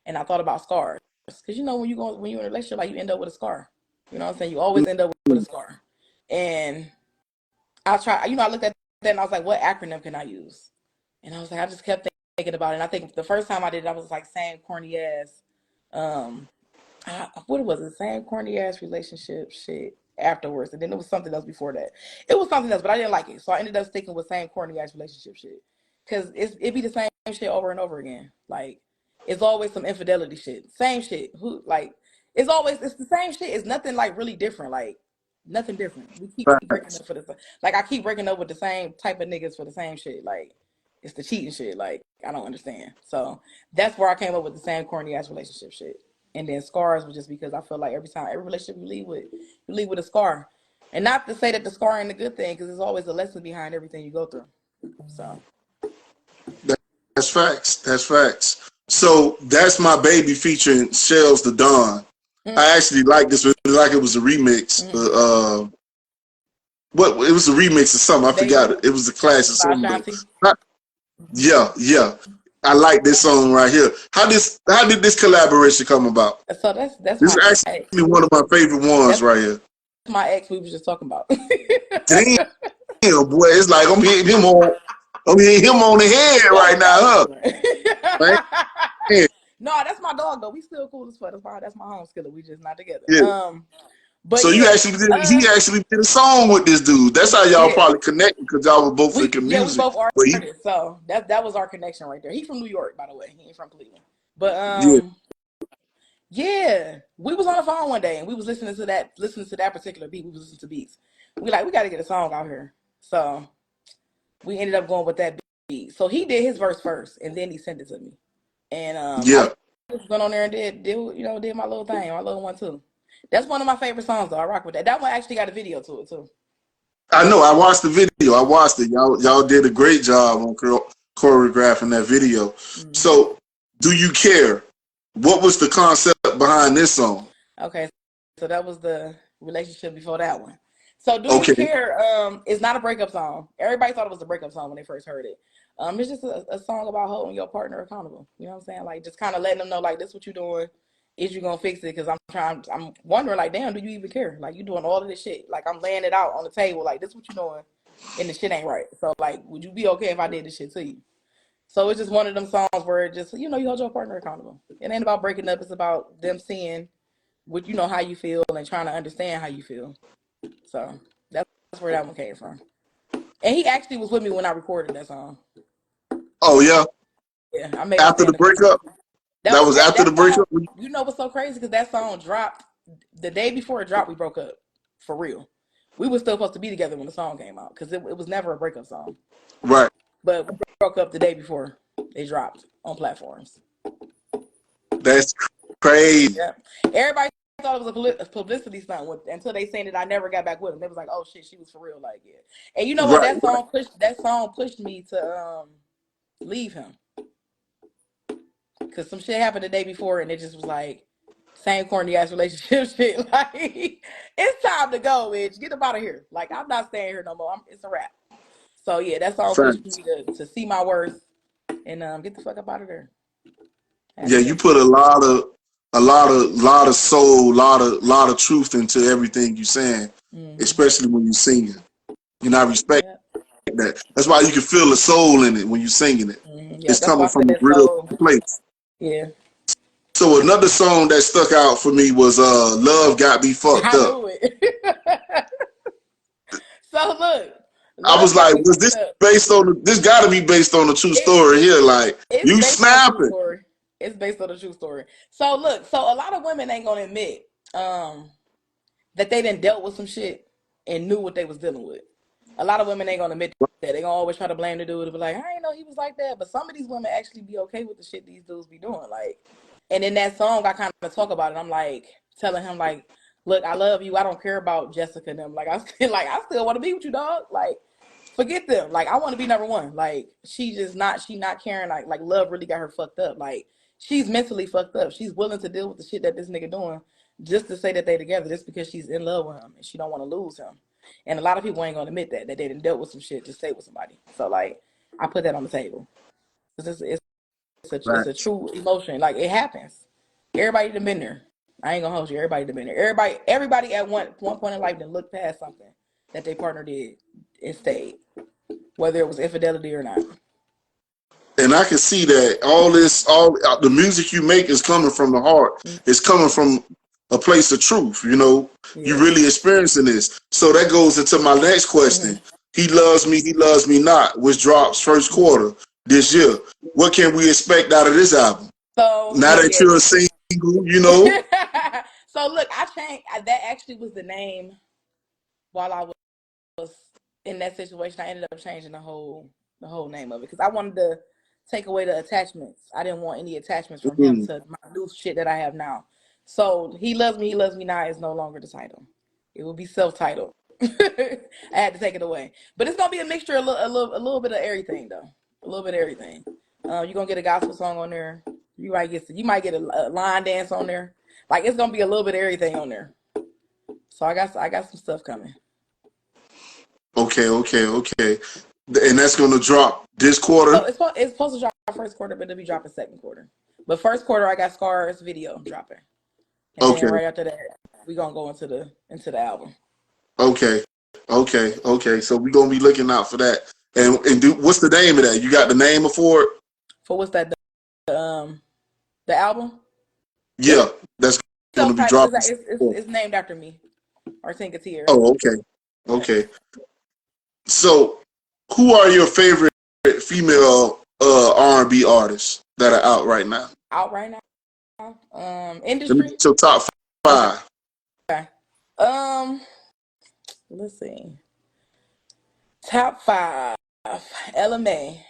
And I thought about scars. Because when you're in a relationship, like you end up with a scar. You know what I'm saying? You always end up with a scar. And I looked at that and I was like, what acronym can I use? And I was like, I just kept thinking about it. And I think the first time I did it, I was like saying corny ass, what was it? Same corny ass relationship shit afterwards. And then it was something else before that. It was something else, but I didn't like it. So I ended up sticking with same corny ass relationship shit. Because it be the same shit over and over again. Like, it's always some infidelity shit. Same shit. It's the same shit. It's nothing like really different. Like, nothing different. We keep breaking up for the same. Like, I keep breaking up with the same type of niggas for the same shit. Like, it's the cheating shit. Like, I don't understand. So that's where I came up with the same corny ass relationship shit. And then scars was just because I feel like every relationship you leave with a scar. And not to say that the scar ain't a good thing, because there's always a lesson behind everything you go through. So That's facts. That's facts. So that's my baby featuring Shells the Don. I actually like this. Like it was a remix. What it was a remix of something. I forgot. It was a clash of something. Yeah. I like this song right here. How did this collaboration come about? So that's This my is actually one of my favorite ones right here. My ex we was just talking about. Damn, boy, it's like I'm hitting him on the head right now, huh? Right? No, that's my dog though. We still cool as fuck. That's my home skiller. We just not together. Yeah. But so yeah, he actually did a song with this dude. That's how y'all probably connected because y'all were both making music. Yeah, we both artists. So that was our connection right there. He's from New York, by the way. He ain't from Cleveland. But yeah, we was on the phone one day and we was listening to that particular beat. We was listening to beats. We got to get a song out here. So we ended up going with that beat. So he did his verse first and then he sent it to me. And I went on there and did my little thing, my little one too. That's one of my favorite songs though. I rock with that. That one actually got a video to it too. I know. I watched the video. I watched it. Y'all did a great job on choreographing that video. So, do you care? What was the concept behind this song? Okay, so that was the relationship before that one. So, Do You Care? It's not a breakup song. Everybody thought it was a breakup song when they first heard it. It's just a song about holding your partner accountable. You know what I'm saying? Like, just kind of letting them know, like, this what you're doing. Is you gonna fix it? Because I'm wondering, like, damn, do you even care? Like, you doing all of this shit. Like, I'm laying it out on the table. Like, this what you doing, and the shit ain't right. So, like, would you be okay if I did this shit to you? So it's just one of them songs where it just, you hold your partner accountable. It ain't about breaking up. It's about them seeing what how you feel and trying to understand how you feel. So that's where that one came from. And he actually was with me when I recorded that song. Oh yeah. Yeah, I made after the breakup. That was after the breakup. You know what's so crazy? Because that song dropped the day before it dropped. We broke up for real. We were still supposed to be together when the song came out because it was never a breakup song. Right. But we broke up the day before it dropped on platforms. That's crazy. Yeah. Everybody thought it was a publicity stunt until they seen it. I never got back with him. They was like, "Oh shit, she was for real." Like, yeah. And you know what? That song pushed me to leave him because some shit happened the day before, and it just was like same corny ass relationship shit. Like, it's time to go, bitch. Get up out of here. Like, I'm not staying here no more. It's a wrap. So yeah, that song pushed me to see my worth and get the fuck up out of there. Yeah, you put a lot of soul, lot of truth into everything you're saying, especially when you're singing. And I respect respect that. That's why you can feel the soul in it when you're singing it. Yeah, It's that's why coming I from a said real soul. place. Yeah. So another song that stuck out for me was Love Got Me Fucked I Up. knew it. So look, I was Love Got like, Me was Fucked this Up. based on this gotta be based on a true It, story here. Like, it's you based on a true snapping. story. It's based on a true story. So look, so a lot of women ain't gonna admit that they done dealt with some shit and knew what they was dealing with. A lot of women ain't gonna admit that. They gonna always try to blame the dude and be like, I ain't know he was like that. But some of these women actually be okay with the shit these dudes be doing. Like, and in that song, I kind of talk about it. I'm like telling him like, look, I love you. I don't care about Jessica and them. Like, I still want to be with you, dog. Like, forget them. Like, I want to be number one. Like, she not caring. Like love really got her fucked up. Like, she's mentally fucked up. She's willing to deal with the shit that this nigga doing just to say that they together, just because she's in love with him and she don't want to lose him. And a lot of people ain't gonna admit that they didn't dealt with some shit to stay with somebody. So like, I put that on the table. It's a Right. true emotion. Like, it happens. Everybody done been there. I ain't gonna hold you. Everybody done been there. Everybody at one point in life done looked past something that their partner did and stayed, whether it was infidelity or not. And I can see that all the music you make is coming from the heart. It's coming from a place of truth. You know, you Yeah. really experiencing this. So that goes into my next question. He loves me not, which drops first quarter this year. What can we expect out of this album? So Now that you're a single, you know. so look, I changed. That actually was the name while I was in that situation. I ended up changing the whole name of it because I wanted to take away the attachments. I didn't want any attachments from him Mm. to my new shit that I have now. So he loves me now is no longer the title. It will be self-titled. I had to take it away, but it's gonna be a mixture, a little bit of everything though. A little bit of everything. You're gonna get a gospel song on there. You might get a line dance on there. Like, it's gonna be a little bit of everything on there. So I got some stuff coming. Okay. And that's gonna drop this quarter. So it's supposed to drop first quarter, but it'll be dropping second quarter. But first quarter, I got Scar's video dropping, and then Okay. right after that, we gonna go into the album. Okay. So we're gonna be looking out for that. And what's the name of that? You got the name for it? For what's that? The album. Yeah, that's gonna be Self-titled. dropping. It's named after me, Artinka Teaira. Oh, okay. So, who are your favorite female R&B artists that are out right now? Out right now. Let me Industry. get your top Okay. 5. Okay. Let's see. Top 5. LMA.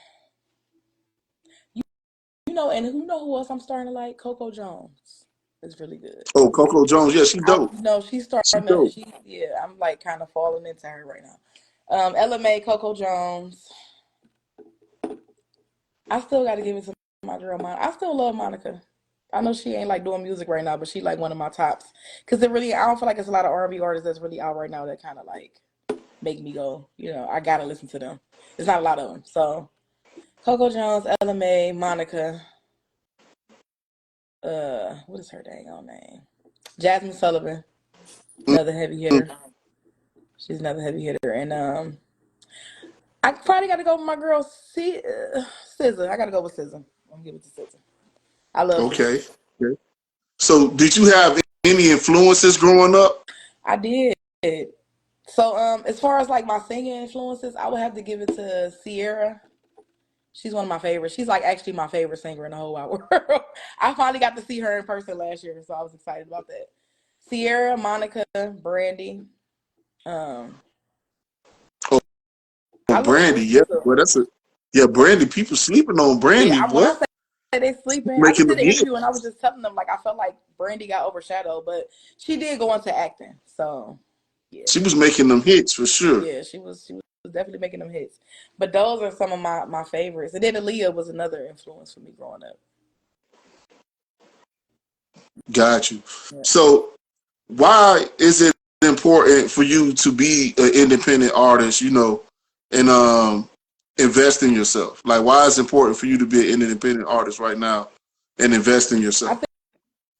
You know, and who else I'm starting to like? Coco Jones. It's really good. Oh, Coco Jones. Yeah, she dope. She's She starting to. dope. I'm like kind of falling into her right now. LMA, Coco Jones. I still got to give it to my girl, Monica. I still love Monica. I know she ain't like doing music right now, but she like one of my tops. Cause I don't feel like it's a lot of R&B artists that's really out right now that kind of like make me go, I gotta listen to them. There's not a lot of them. So Coco Jones, LMA, Monica. What is her dang on name? Jasmine Sullivan, another heavy hitter. She's another heavy hitter, and I probably got to go with my girl SZA. I got to go with SZA. I'm gonna give it to SZA. I love SZA. Okay. So, did you have any influences growing up? I did. So as far as like my singing influences, I would have to give it to Sierra. She's one of my favorites. She's like actually my favorite singer in the whole wide world. I finally got to see her in person last year, so I was excited about that. Sierra, Monica, Brandy. Um, Oh, I love Brandy. Yeah, Lyricism. well, Brandy. People sleeping on Brandy. When I What? say they sleeping, I just Making did them an hit. interview and I was just telling them like I felt like Brandy got overshadowed, but she did go into acting. So yeah, She was making them hits for sure. yeah, she was definitely making them hits. But those are some of my favorites. And then Aaliyah was another influence for me growing up. Got you. Yeah. So, why is it important for you to be an independent artist, and invest in yourself? Like, why is it important for you to be an independent artist right now and invest in I yourself?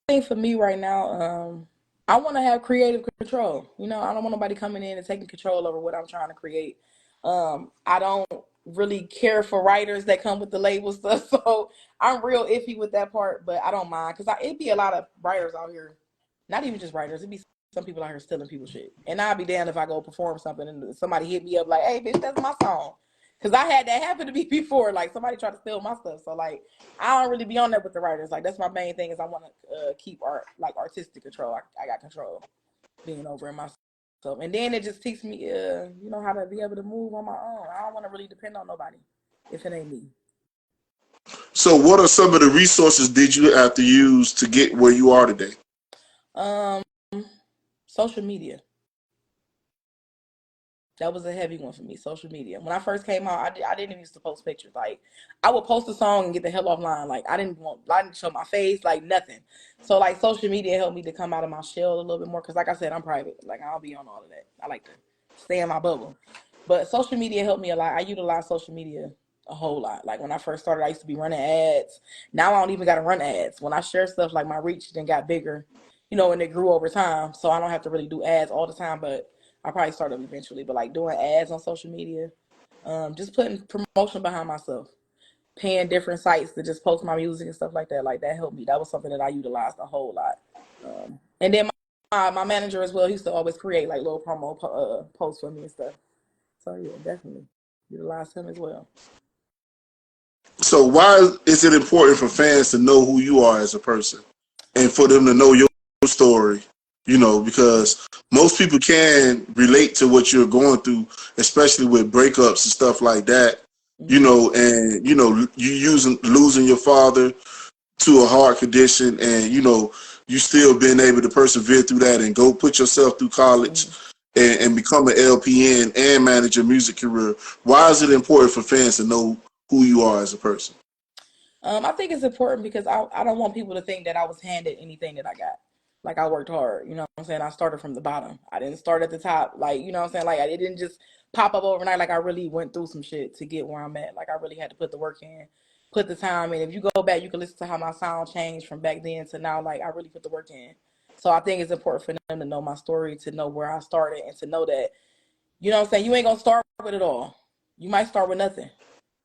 think for me right now, I want to have creative control. I don't want nobody coming in and taking control over what I'm trying to create. I don't really care for writers that come with the label stuff, so I'm real iffy with that part. But I don't mind because it'd be a lot of writers out here, not even just writers. It'd be some people out here stealing people's shit, and I'd be damned if I go perform something and somebody hit me up like, "Hey, bitch, that's my song." Because I had that happen to me before. Like somebody tried to steal my stuff, so like I don't really be on that with the writers. Like that's my main thing is I want to keep artistic control. I got control being over in my. And then it just teaches me, how to be able to move on my own. I don't want to really depend on nobody if it ain't me. So what are some of the resources did you have to use to get where you are today? Social media. That was a heavy one for me, social media. When I first came out, I didn't even used to post pictures. Like, I would post a song and get the hell offline. Like, I didn't show my face, like, nothing. So, like, social media helped me to come out of my shell a little bit more. Because, like I said, I'm private. Like, I don't be on all of that. I like to stay in my bubble. But social media helped me a lot. I utilize social media a whole lot. Like, when I first started, I used to be running ads. Now I don't even got to run ads. When I share stuff, like, my reach then got bigger, and it grew over time. So, I don't have to really do ads all the time. But I'll probably start up eventually, but like doing ads on social media, just putting promotion behind myself, paying different sites to just post my music and stuff like that helped me. That was something that I utilized a whole lot. And then my manager as well, he used to always create like little promo posts for me and stuff. So yeah, definitely utilize him as well. So why is it important for fans to know who you are as a person and for them to know your story? Because most people can relate to what you're going through, especially with breakups and stuff like that. And you losing your father to a heart condition, and you still being able to persevere through that and go put yourself through college and become an LPN and manage your music career. Why is it important for fans to know who you are as a person? I think it's important because I don't want people to think that I was handed anything that I got. Like I worked hard, you know what I'm saying? I started from the bottom. I didn't start at the top. Like, you know what I'm saying? Like it didn't just pop up overnight. Like I really went through some shit to get where I'm at. Like I really had to put the work in, put the time in. If you go back, you can listen to how my sound changed from back then to now. Like I really put the work in. So I think it's important for them to know my story, to know where I started, and to know that, you know what I'm saying? You ain't gonna start with it all. You might start with nothing.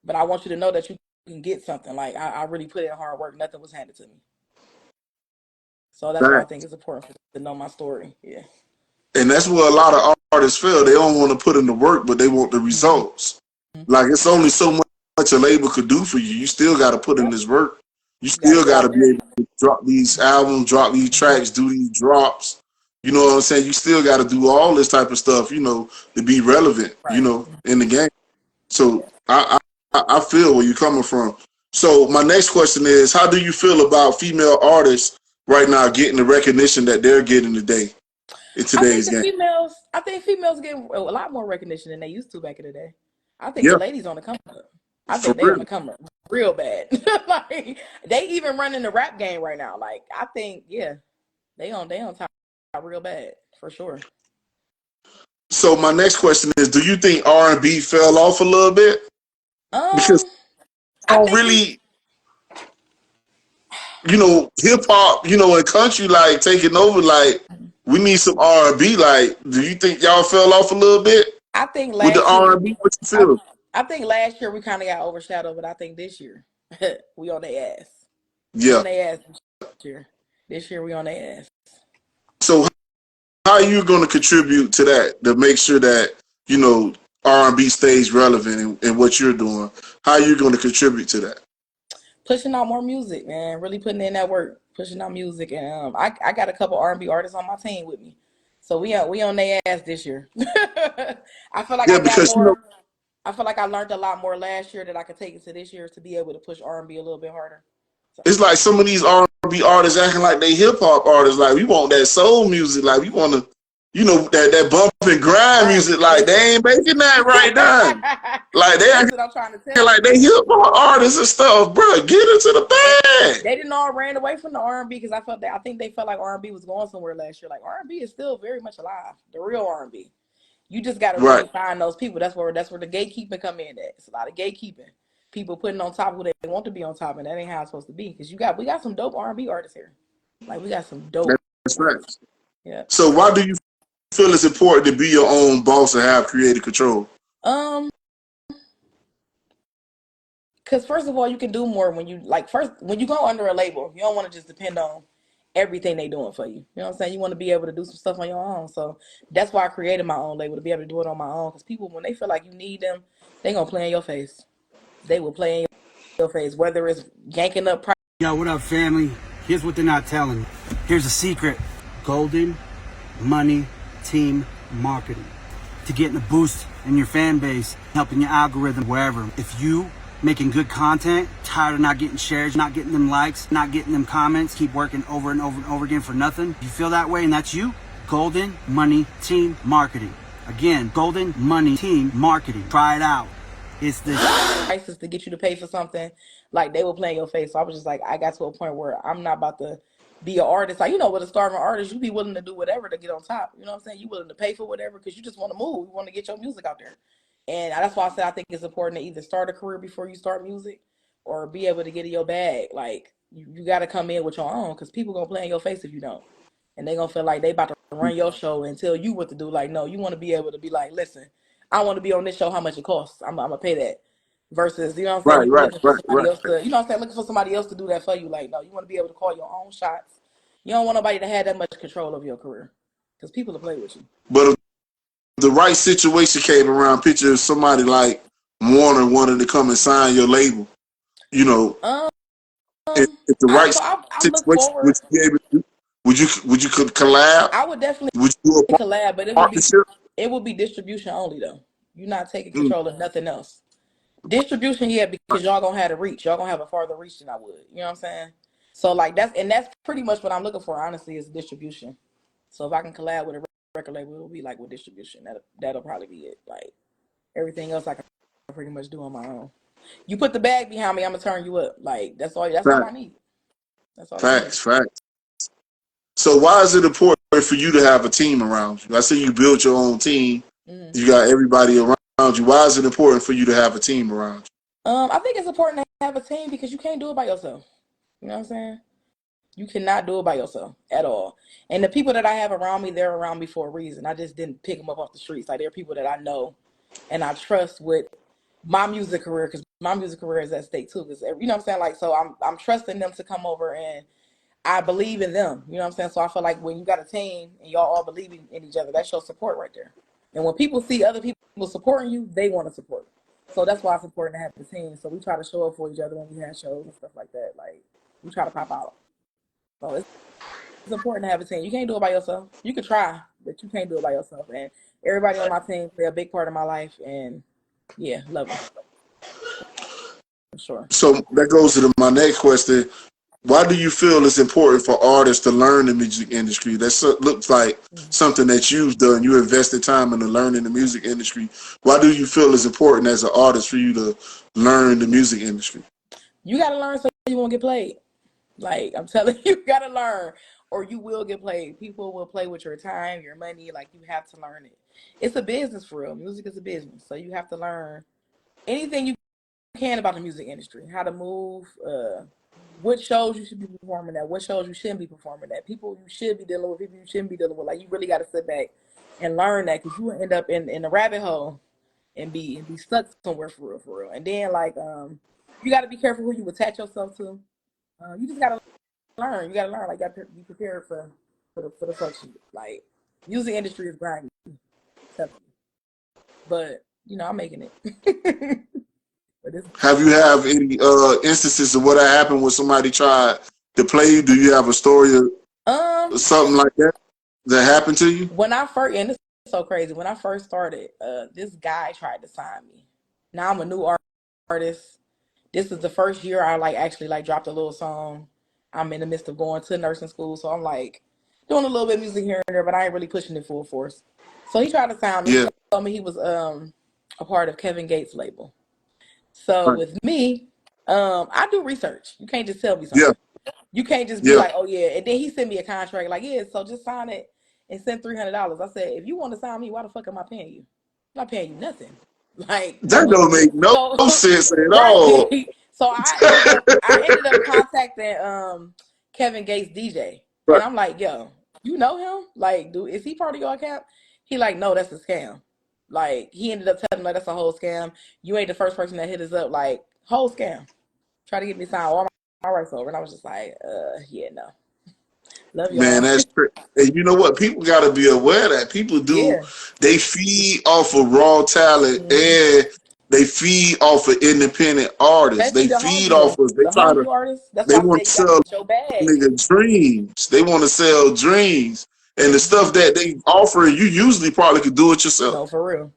But I want you to know that you can get something. Like I really put in hard work. Nothing was handed to me. So that's why I think it's important for them to know my story. Yeah. And that's where a lot of artists feel. They don't want to put in the work, but they want the results. Like it's only so much a label could do for you. You still got to put in this work. You still got to be able to drop these albums, drop these tracks, do these drops. You know what I'm saying? You still got to do all this type of stuff, to be relevant, in the game. So I feel where you're coming from. So my next question is, how do you feel about female artists right now getting the recognition that they're getting today in today's game? I think females get a lot more recognition than they used to back in the day. I think the ladies on the come up. I think they on the come up real bad. Like they even running the rap game right now. Like I think, they on top real bad for sure. So my next question is, do you think R&B fell off a little bit? Because I don't really, hip hop, and country like taking over. Like we need some R&B. Like, do you think y'all fell off a little bit? I think with the R&B, what you feel? I think last year we kind of got overshadowed, but I think this year we on their ass. Yeah. We on their ass this year. This year we on their ass. So how are you going to contribute to that to make sure that R&B stays relevant in what you're doing? How are you going to contribute to that? Pushing out more music, man. Really putting in that work, pushing out music, and I got a couple R&B artists on my team with me, so we on their ass this year. I feel like I got more. I feel like I learned a lot more last year that I could take into this year to be able to push R&B a little bit harder. So. It's like some of these R&B artists acting like they hip hop artists. Like we want that soul music. Like we want to, that bump and grind music. Like they ain't making that right now. Like they acting like they hip hop artists and stuff, bro. Get into the bag. They didn't all ran away from the R&B because I think they felt like R&B was going somewhere last year. Like R&B is still very much alive. The real R&B. You just got to really find those people. That's where the gatekeeping come in. It's a lot of gatekeeping. People putting on top who they want to be on top, and that ain't how it's supposed to be. Because we got some dope R&B artists here. Like we got some dope. That's right. Yeah. So why do you feel it's important to be your own boss and have creative control? Because first of all, you can do more when you when you go under a label, you don't want to just depend on everything they doing for you. You know what I'm saying? You want to be able to do some stuff on your own. So that's why I created my own label, to be able to do it on my own. Because people, when they feel like you need them, they gonna play in your face. They will play in your face, whether it's yanking up. Yo, what up, family? Here's what they're not telling you. Here's a secret. Golden money team marketing. To getting a boost in your fan base, helping your algorithm, wherever. If you making good content, tired of not getting shares, not getting them likes, not getting them comments, keep working over and over and over again for nothing. If you feel that way and that's you, Golden Money Team Marketing. Again, Golden Money Team Marketing. Try it out. It's the prices to get you to pay for something, like they will play in your face. So I was just like, I got to a point where I'm not about to be an artist. Like, with a starving artist, you be willing to do whatever to get on top. You know what I'm saying? You willing to pay for whatever because you just want to move. You want to get your music out there. And that's why I said I think it's important to either start a career before you start music or be able to get in your bag. Like, you got to come in with your own, because people going to play in your face if you don't. And they going to feel like they about to run your show and tell you what to do. Like, no, you want to be able to be like, listen, I want to be on this show, how much it costs. I'm going to pay that. Versus, you know what I'm saying, you looking for somebody else to, looking for somebody else to do that for you. Like, no, you want to be able to call your own shots. You don't want nobody to have that much control of your career, because people will play with you. But if the right situation came around, picture somebody like Warner wanted to come and sign your label, if the right situation, would you be able to do? Would you could collab? I would definitely do a collab, but it would be distribution only though. You're not taking control of nothing else. Distribution, yeah, because y'all gonna have to reach. Y'all gonna have a farther reach than I would. You know what I'm saying? So like that's pretty much what I'm looking for, honestly, is distribution. So if I can collab with a record label, it'll be like with distribution. That'll probably be it. Like, everything else I can pretty much do on my own. You put the bag behind me, I'm gonna turn you up. Like, that's all I need. That's all I need. Facts. So why is it important for you to have a team around you? I see you built your own team. Mm-hmm. You got everybody around you. Why is it important for you to have a team around you? I think it's important to have a team because you can't do it by yourself. You know what I'm saying? You cannot do it by yourself at all. And the people that I have around me, they're around me for a reason. I just didn't pick them up off the streets. Like, they're people that I know and I trust with my music career, because my music career is at stake too. Because, you know what I'm saying? Like, so I'm trusting them to come over, and I believe in them. You know what I'm saying? So I feel like when you got a team and y'all all believe in each other, that's your support right there. And when people see other people supporting you, they want to support. So that's why it's important to have the team. So we try to show up for each other when we have shows and stuff like that. Like, we try to pop out. So it's important to have a team. You can't do it by yourself. You could try, but you can't do it by yourself. And everybody on my team play a big part of my life. And yeah, love them. For sure. So that goes to my next question. Why do you feel it's important for artists to learn the music industry? That looks like something that you've done. You invested time into learning the music industry. Why do you feel it's important as an artist for you to learn the music industry? You got to learn so you won't get played. Like, I'm telling you, you got to learn or you will get played. People will play with your time, your money. Like, you have to learn it. It's a business for real. Music is a business. So you have to learn anything you can about the music industry, how to move, what shows you should be performing at, what shows you shouldn't be performing at, people you should be dealing with, people you shouldn't be dealing with. Like, you really got to sit back and learn that, because you will end up in a rabbit hole and be stuck somewhere for real. And then, like, you got to be careful who you attach yourself to. You just got to learn. You got to learn. Like, you got to be prepared for the fuck shit. Like, music industry is grinding. But, I'm making it. Have you have any instances of what happened when somebody tried to play you? Do you have a story of something like that happened to you? When I first, and this is so crazy, when I first started, this guy tried to sign me. Now I'm a new artist. This is the first year I actually dropped a little song. I'm in the midst of going to nursing school, so I'm like doing a little bit of music here and there, but I ain't really pushing it full force. So he tried to sign me. Yeah. He told me he was a part of Kevin Gates' label. So with me, I do research. You can't just tell me something. Yeah. You can't just be like, oh yeah. And then he sent me a contract like, yeah, so just sign it and send $300. I said, if you want to sign me, why the fuck am I paying you? I'm not paying you nothing. Like, that don't make no sense at all. So I ended up contacting Kevin Gates' DJ. Right. And I'm like, yo, you know him? Like, is he part of your account? He like, no, that's a scam. Like, he ended up telling me, like, that's a whole scam. You ain't the first person that hit us up, like, whole scam. Try to get me signed all my rights over. And I was just like, yeah, no. Love Man, y'all. that's and you know what? People got to be aware that people do. Yeah. They feed off of raw talent and they feed off of independent artists. Especially They the feed hungry, off of. They the try to. hungry artists. That's They why I want say to you got to sell get your bag. nigga dreams. They want to sell dreams, and the stuff that they offer, you usually probably could do it yourself. No, for real.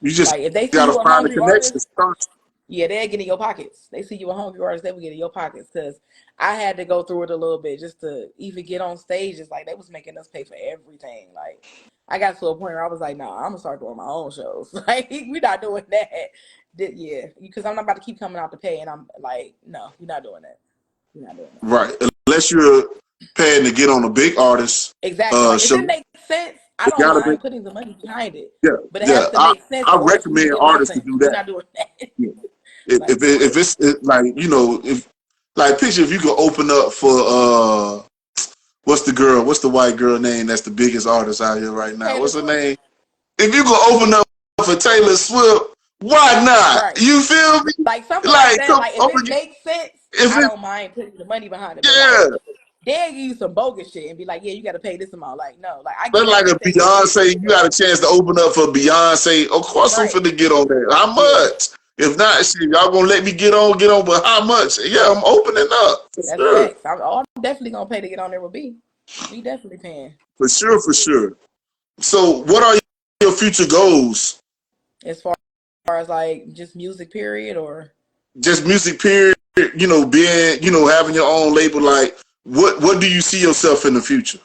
You just Like, if they see got you to a find the hungry artist, connections first. yeah, they'll get in your pockets. They see you a hungry artist, they will get in your pockets. Because I had to go through it a little bit just to even get on stages. Like, they was making us pay for everything. Like, I got to a point where I was like, nah, I'm gonna start doing my own shows. Like, we're not doing that. Yeah, because I'm not about to keep coming out to pay, and I'm like, no, we're not doing that. We're not doing that. Right, unless you're paying to get on a big artist Exactly. Like, if show. it makes sense, I It don't gotta be. mind putting the money behind it. Yeah, But it yeah. has to make sense I in order for me to recommend get artists to licensed. do We're that. not doing that. Yeah. If Like, for real. it's like, you know, if like, picture if you could open up for what's the white girl name that's the biggest artist out here right now? Taylor What's her Swift. name? If you could open up for Taylor Swift, why not? Right. You feel me? Like, something like Like, that. come Like, if over, it makes sense, if I it, don't mind putting the money behind it. But, yeah, like, they'll give you some bogus shit and be like, yeah, you got to pay this amount. Like, no. Like, I but get like a everything is Beyonce, business, you but got a chance to open up for Beyonce. Of course, I'm right. finna get on there. How Yeah. much? If not, shit, y'all gonna let me get on, but how much? Yeah, I'm opening up for That's sure, facts. I'm definitely going to pay to get on there with B. We definitely paying. for sure, for sure. So, what are your future goals? As far as, like, just music, period, or. Just music, period. You know, being, you know, having your own label. Like, what do you see yourself in the future?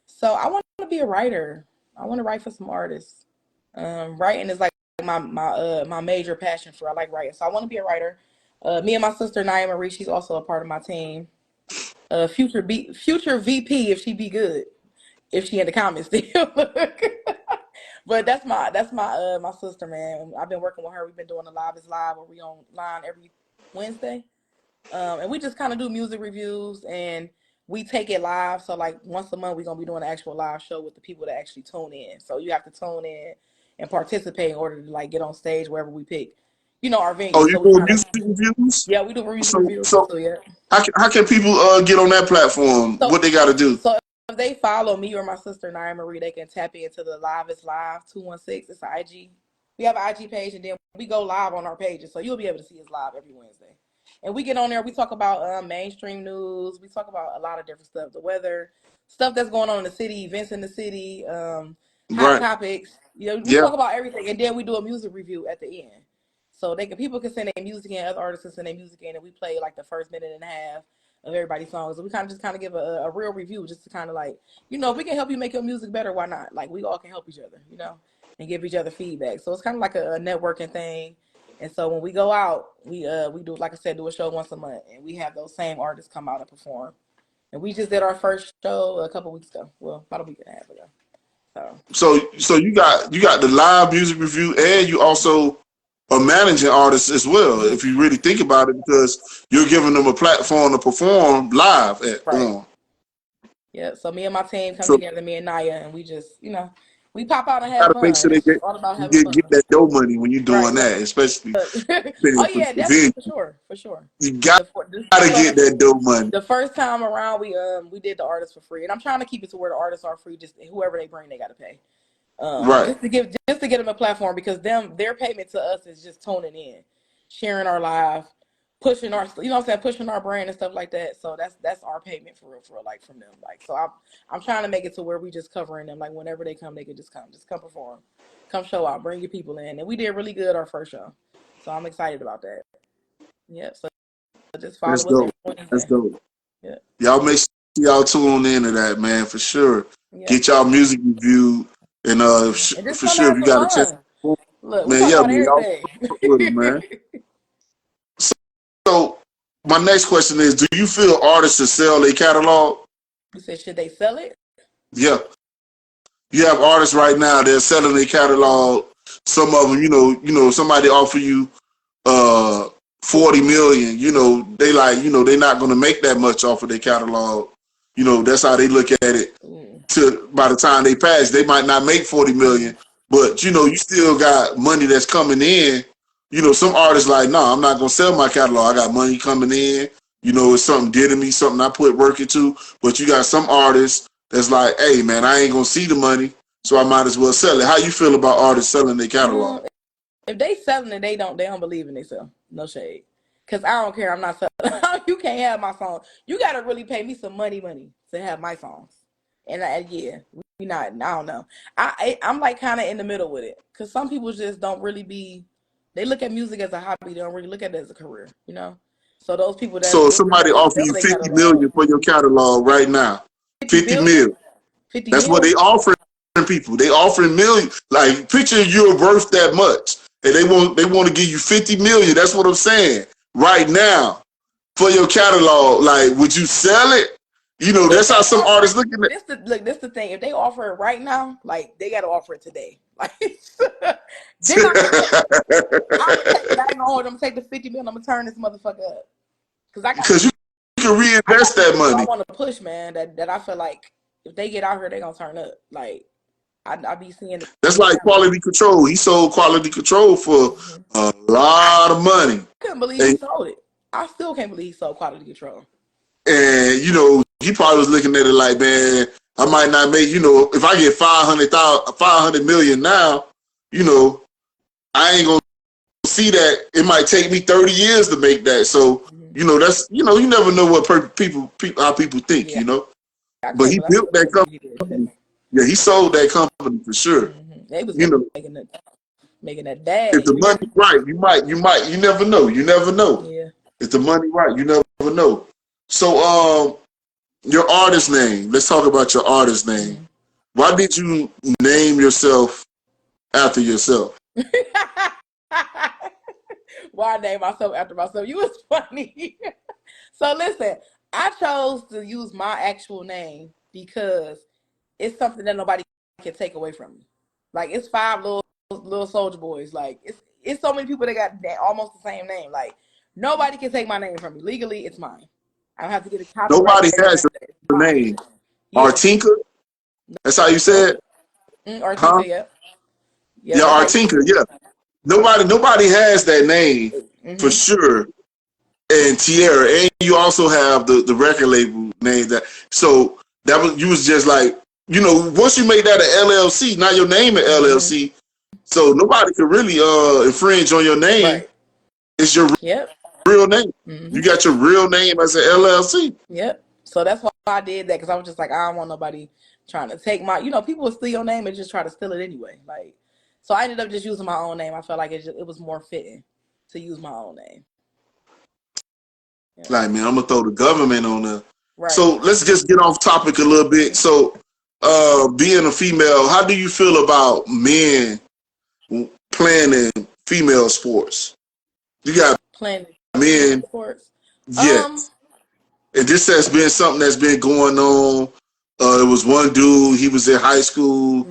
So I want to be a writer. I want to write for some artists. Writing is like my major passion for. I like writing, so I want to be a writer. Me and my sister Naya Marie, she's also a part of my team. Future VP if she be good, if she in the comments still. But that's my sister, man. I've been working with her. We've been doing the Live is Live, where we online every Wednesday. And we just kind of do music reviews, and we take it live. So, like, once a month, we're going to be doing an actual live show with the people that actually tune in. So you have to tune in and participate in order to, like, get on stage wherever we pick, our venue. Oh, you So we doing kind of, music reviews? yeah, we do music So, reviews so too, yeah. how can people get on that platform? So, What they got to do? so if they follow me or my sister Naya Marie, they can tap into the Live is Live 216. It's an IG. We have an IG page, and then we go live on our pages, so you'll be able to see us live every Wednesday. And we get on there. We talk about mainstream news. We talk about a lot of different stuff, the weather, stuff that's going on in the city, events in the city, hot Right. topics. We Yeah. talk about everything, and then we do a music review at the end. So people can send their music in, other artists can send their music in, and we play like the first minute and a half of everybody's songs. And we kind of give a real review, just to kind of like, if we can help you make your music better, why not? Like, we all can help each other, and give each other feedback. So it's kind of like a networking thing. And so when we go out, we do, like I said, do a show once a month, and we have those same artists come out and perform. And we just did our first show a couple weeks ago. Well, about a week and a half ago. So you got the live music review, and you also are managing artists as well. Mm-hmm. If you really think about it, because you're giving them a platform to perform live on. Yeah. So me and my team come So together, me and Naya, and we just, we pop out and you have gotta make fun. sure they It's get all about you having fun. get that dough money when you're Right. doing that, especially Look. paying Oh for yeah, the definitely, venue. for sure. You gotta So get that dough money. the first time around, we did the artists for free, and I'm trying to keep it to where the artists are free. Just whoever they bring, they got to pay. Right. Just to get them a platform, because their payment to us is just toning in, sharing our live, pushing our, pushing our brand and stuff like that. So that's our payment for real, like, from them. Like, so I'm trying to make it to where we just covering them. Like, whenever they come, they can just come perform, come show out, bring your people in, and we did really good our first show. So I'm excited about that. Yep. So just follow That's us every dope. Wednesday. That's dope. Yeah. Y'all make sure y'all tune into that, man, for sure. Yeah. Get y'all music review, and and just for come sure, have if you some got a chance, fun. Look, we man, talk yeah, about man, y'all everything. with it, man. So my next question is: do you feel artists should sell their catalog? You said, should they sell it? Yeah, you have artists right now they're selling their catalog. Some of them, somebody offer you 40 million. They're not going to make that much off of their catalog. That's how they look at it. By the time they pass, they might not make 40 million, but you still got money that's coming in. Some artists like, no, I'm not gonna sell my catalog. I got money coming in. It's something did to me, something I put work into. But you got some artists that's like, hey man, I ain't gonna see the money, so I might as well sell it. How you feel about artists selling their catalog? If they selling it, they don't believe in themselves. No shade. Cause I don't care. I'm not selling. You can't have my song. You gotta really pay me some money to have my songs. And yeah, we not. I don't know. I'm like kind of in the middle with it. Cause some people just don't really be. They look at music as a hobby. They don't really look at it as a career. So those people that So if somebody offer you 50 million for your catalog right now, 50 million. 50 That's what they offering people. They offering millions. Like, picture you're worth that much, and they want to give you 50 million. That's what I'm saying. Right now, for your catalog, like, would you sell it? That's how some artists looking at it. This the thing. If they offer it right now, like, they got to offer it today. Like, then I'm gonna take the 50 million. I'm gonna turn this motherfucker up because you can reinvest that money. I want to push, man. That I feel like if they get out here, they gonna turn up. Like, I be seeing it. That's like Quality Control. He sold Quality Control for a lot of money. I couldn't believe he sold it. I still can't believe he sold Quality Control. And he probably was looking at it like, man, I might not make. If I get 500 million now, I ain't gonna see that. It might take me 30 years to make that. So that's you never know what how people think. Yeah. But he built that company. Yeah, he sold that company for sure. They was making that bag. If the money's right, you never know. You never know. Yeah. If the money right, you never know. So your artist name. Let's talk about your artist name. Why did you name yourself after yourself? Why name myself after myself? You was funny. So listen, I chose to use my actual name because it's something that nobody can take away from me. Like, it's 5 little soldier boys. Like, it's so many people that got almost the same name. Like, nobody can take my name from me. Legally, it's mine. I don't have to get a copyright. Nobody has your name. Yeah. Artinka? That's how you said it? Artinka, huh? Yep. Yeah, Artinka, yeah. Nobody has that name for sure. And Teaira, and you also have the record label name that. So you was just like, once you made that an LLC, now your name is LLC. So nobody could really infringe on your name. Right. It's your real name. You got your real name as an LLC. Yep. So that's why I did that, because I was just like, I don't want nobody trying to take my. People will steal your name and just try to steal it anyway. Like, so I ended up just using my own name. I felt like it was more fitting to use my own name. Like, man, I'm gonna throw the government on there. Right. So let's just get off topic a little bit. So, being a female, how do you feel about men playing in female sports? You got playing men sports. Yes. And this has been something that's been going on. It was one dude, he was in high school,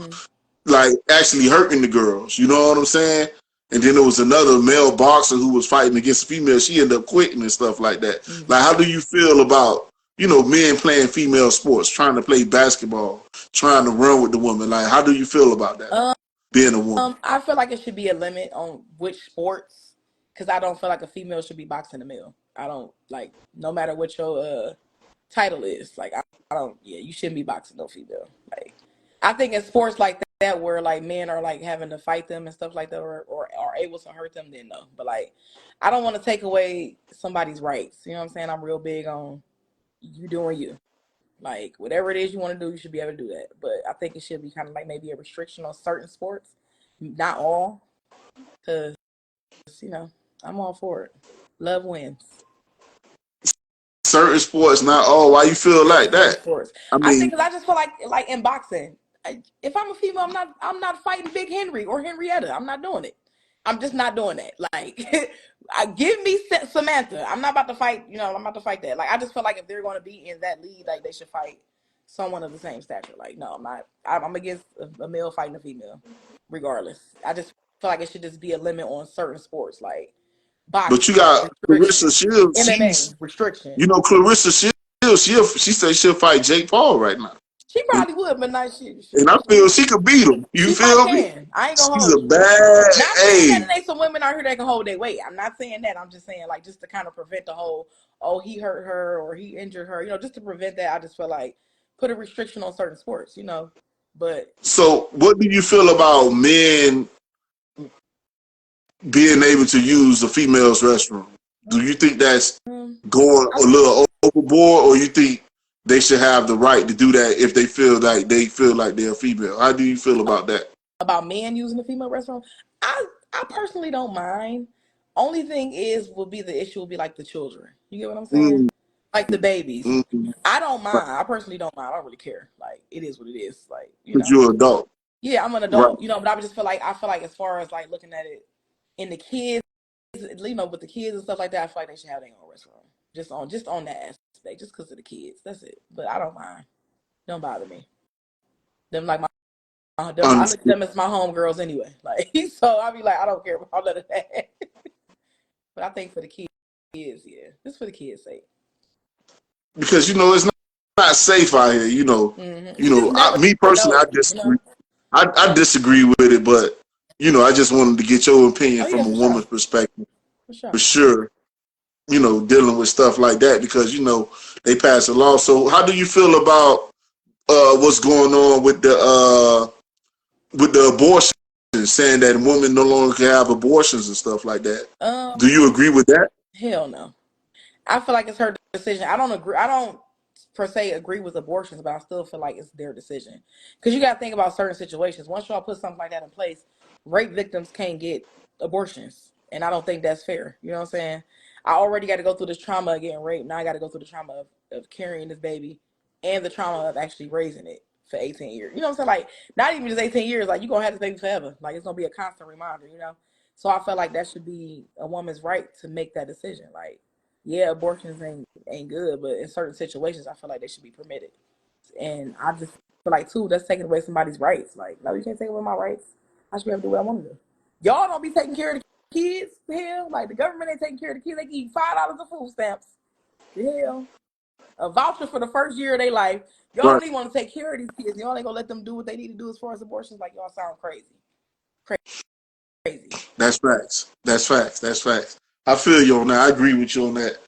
like actually hurting the girls. You know what I'm saying? And then there was another male boxer who was fighting against a female. She ended up quitting and stuff like that. Like, how do you feel about, men playing female sports, trying to play basketball, trying to run with the woman? Like, how do you feel about that, being a woman? I feel like it should be a limit on which sports, because I don't feel like a female should be boxing a male. I don't, like, no matter what your title is. Like, I don't, you shouldn't be boxing no female. Like, I think in sports like that where, like, men are, like, having to fight them and stuff like that, or are able to hurt them, then no. But, like, I don't want to take away somebody's rights. You know what I'm saying? I'm real big on you doing you. Like, whatever it is you want to do, you should be able to do that. But I think it should be kind of like maybe a restriction on certain sports. Not all. Because, I'm all for it. Love wins. Certain sports, not all. Why you feel like that? Sports. I think because I just feel like in boxing, if I'm a female, I'm not fighting Big Henry or Henrietta. I'm not doing it. I'm just not doing that. Like, give me Samantha. I'm not about to fight. I'm about to fight that. Like, I just feel like if they're going to be in that league, like, they should fight someone of the same stature. Like, no, I'm not. I'm against a male fighting a female, regardless. I just feel like it should just be a limit on certain sports, like boxing. But you got Clarissa Shields. MMA restriction. Clarissa Shields. She said she'll fight Jake Paul right now. She probably would, but not she. And I feel she could beat him. You She probably feel me? can. I ain't gonna She's hold a you. bad. Not saying that Hey, there ain't some women out here that can hold their weight. I'm not saying that. I'm just saying like just to kind of prevent the whole, oh, he hurt her or he injured her. Just to prevent that. I just feel like put a restriction on certain sports. But so what do you feel about men being able to use a female's restroom? Do you think that's going a little overboard, or you think they should have the right to do that if they feel like they're a female? How do you feel about that? about men using the female restroom, I personally don't mind. Only thing the issue will be like the children. You get what I'm saying? Mm, Like the babies. mm, I don't mind. I personally don't mind. I don't really care. Like it is what it is. Like because you're an adult, yeah, I'm an right? adult. But I feel like as far as like looking at it in the kids, with the kids and stuff like that, I feel like they should have their own restroom. Just on that aspect, just because of the kids. That's it. But I don't mind. Don't bother me. Them like I look at them as my homegirls anyway. Like so, I be like, I don't care about none of that. But I think for the kids, yeah, just for the kids' sake. Because it's not safe out here. Mm-hmm. You just never Me personally, I know. disagree. I disagree with it, but I just wanted to get your opinion Oh yeah, from a for woman's sure. perspective, For sure. for sure. Dealing with stuff like that because they pass a law. So how do you feel about what's going on with the abortion, saying that women no longer can have abortions and stuff like that? Do you agree with that? Hell no. I feel like it's her decision. I don't agree. I don't per se agree with abortions, but I still feel like it's their decision. Because you got to think about certain situations. Once y'all put something like that in place, rape victims can't get abortions, and I don't think that's fair. You know what I'm saying? I already got to go through this trauma of getting raped. Now I got to go through the trauma of carrying this baby, and the trauma of actually raising it for 18 years. You know what I'm saying? Like not even just 18 years. Like you're gonna have this baby forever. Like it's gonna be a constant reminder. So I feel like that should be a woman's right to make that decision. Like yeah, abortions ain't good, but in certain situations, I feel like they should be permitted. And I just feel like too, that's taking away somebody's rights. Like, no, you can't take away my rights. I should be able to do what I want to do. Y'all don't be taking care of the kids. The hell, like the government ain't taking care of the kids. They give you $5 of food stamps. The hell, a voucher for the first year of their life. Y'all Right. don't even want to take care of these kids. Y'all ain't gonna let them do what they need to do as far as abortions. Like y'all sound crazy, crazy. That's facts. That's facts. That's facts. I feel you on that. I agree with you on that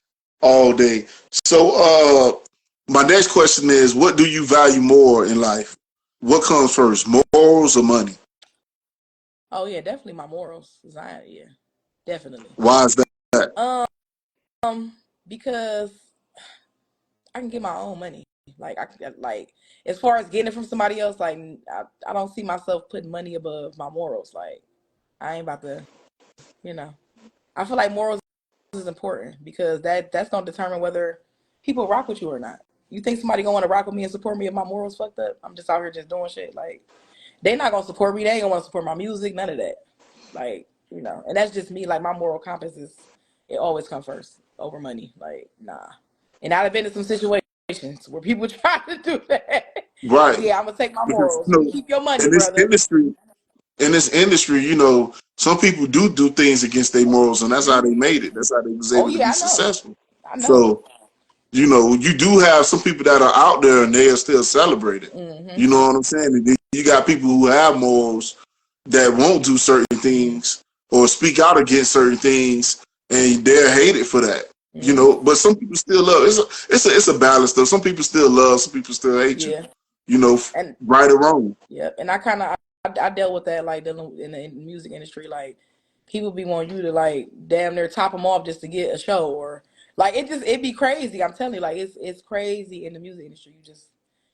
all day. So, my next question is, what do you value more in life? What comes first, morals or money? Oh yeah, definitely my morals. Yeah, definitely. Why is that? Because I can get my own money. Like I can as far as getting it from somebody else, like I don't see myself putting money above my morals. Like I ain't about to, I feel like morals is important because that's gonna determine whether people rock with you or not. You think somebody gonna want to rock with me and support me if my morals fucked up? I'm just out here just doing shit. Like they not gonna support me. They ain't gonna want to support my music. None of that. Like and that's just me. Like my moral compass it always comes first over money. Like nah. And I've been in some situations where people try to do that. Right. Yeah, I'm gonna take my Because morals. You keep your money, in this brother. industry, some people do things against their morals, and that's how they made it. That's how they was Oh able to be yeah, I know. successful. I know. So, you do have some people that are out there and they are still celebrated. Mm-hmm. You know what I'm saying? And then you got people who have morals that won't do certain things or speak out against certain things, and they're hated for that. Mm-hmm. But some people still love. It's a balance though. Some people still love. Some people still hate you. Yeah. And Right or wrong. yeah, and I dealt with that like dealing in the music industry. Like people be wanting you to like damn near top them off just to get a show or like it be crazy. I'm telling you, like it's crazy in the music industry.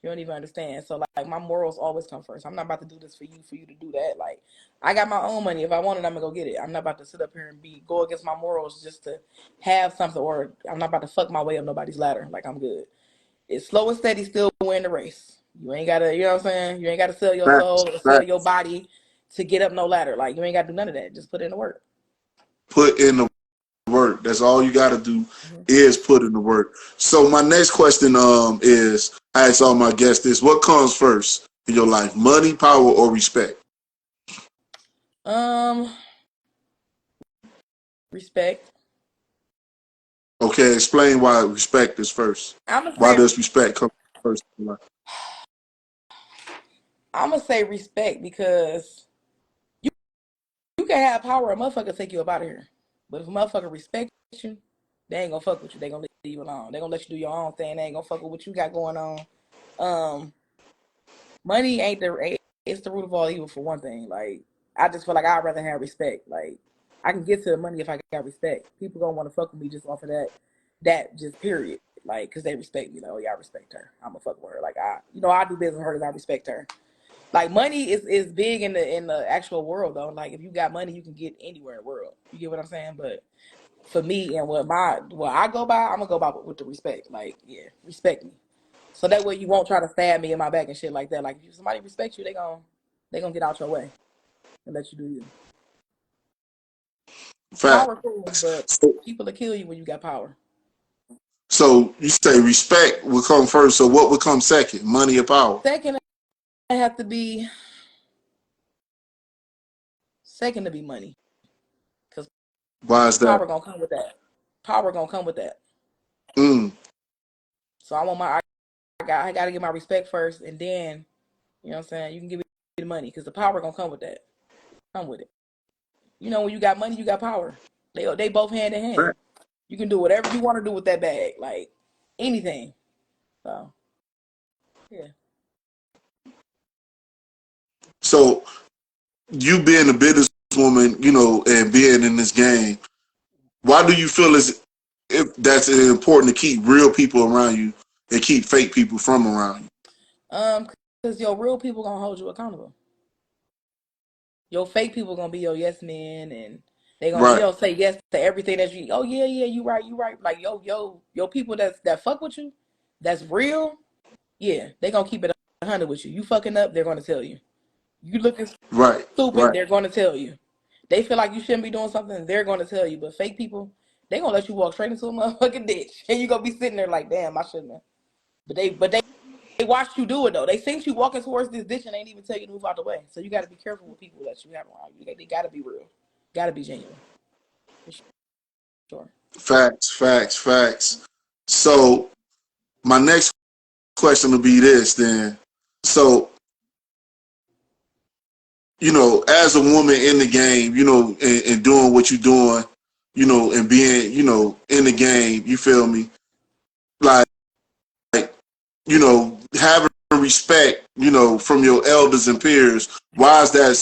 You don't even understand. So like my morals always come first. I'm not about to do this for you to do that. Like I got my own money. If I want it, I'm gonna go get it. I'm not about to sit up here and go against my morals just to have something, or I'm not about to fuck my way up nobody's ladder. Like I'm good. It's slow and steady, still win the race. You ain't gotta, you know what I'm saying? You ain't gotta sell your Facts, soul or sell your facts. body to get up no ladder. Like you ain't gotta do none of that. Just put in the work. Put in the work. That's all you got to do Mm-hmm. is put in the work. So my next question is, I ask all my guests this: what comes first in your life, money, power, or respect? Respect. Okay, explain why respect is first. I'm gonna Why say does respect come first in life? I'm gonna say respect because you can have power, a motherfucker take you up out of here. But if a motherfucker respect you, they ain't gonna fuck with you. They gonna leave you alone. They gonna let you do your own thing. They ain't gonna fuck with what you got going on. Money ain't it's the root of all evil for one thing. Like I just feel like I'd rather have respect. Like I can get to the money if I got respect. People gonna want to fuck with me just off of that just period. Like because they respect me. Like, oh yeah, I respect her. I'm a fuck with her. Like I do business with her because I respect her. Like money is big in the actual world though. Like if you got money, you can get anywhere in the world. You get what I'm saying? But for me and what I go by, I'm gonna go by with the respect. Like yeah, respect me. So that way you won't try to stab me in my back and shit like that. Like if somebody respects you, they gonna get out your way and let you do you. Facts. Power cool, but So, people will kill you when you got power. so you say respect will come first. So what would come second? Money or power? Second, I have to be second to be money, because Why is that? power gonna come with that. Power gonna come with that. Mm. So I gotta get my respect first, and then you know what I'm saying. You can give me the money because the power gonna come with that. Come with it. You know when you got money, you got power. They both hand in hand. You can do whatever you want to do with that bag, like anything. So yeah. So you being a businesswoman, and being in this game, why do you feel as if that's important to keep real people around you and keep fake people from around you? Because your real people gonna hold you accountable. Your fake people gonna be your yes men, and Right, say yes to everything that you. Oh yeah, yeah, you right. Like yo people that fuck with you, that's real. Yeah, they gonna keep it 100 with you. You fucking up, they're gonna tell you. You looking right, stupid, right. they're gonna tell you. They feel like you shouldn't be doing something, they're gonna tell you. But fake people, they gonna let you walk straight into a motherfucking ditch, and you gonna be sitting there like, damn, I shouldn't have. They watched you do it though. They seen you walking towards this ditch and they ain't even tell you to move out the way. So you got to be careful with people that you have around you. They got to be real, got to be genuine. For sure. Facts, facts, facts. So my next question will be this then. So, as a woman in the game, and doing what you're doing, and being, in the game, you feel me? Like, having respect, from your elders and peers. Why is that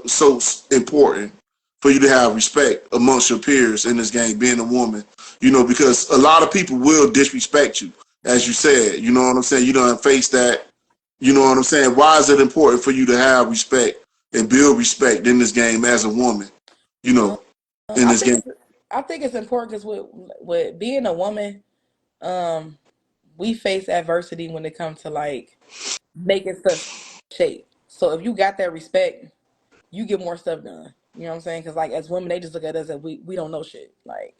so important for you to have respect amongst your peers in this game, being a woman? Because a lot of people will disrespect you, as you said. You know what I'm saying? You don't face that. You know what I'm saying? Why is it important for you to have respect and build respect in this game as a woman? You Um, know, in I this think game. it's important because with being a woman, um, we face adversity when it comes to like making stuff shape. So if you got that respect, you get more stuff done. You know what I'm saying? Because like as women, they just look at us as we don't know shit. Like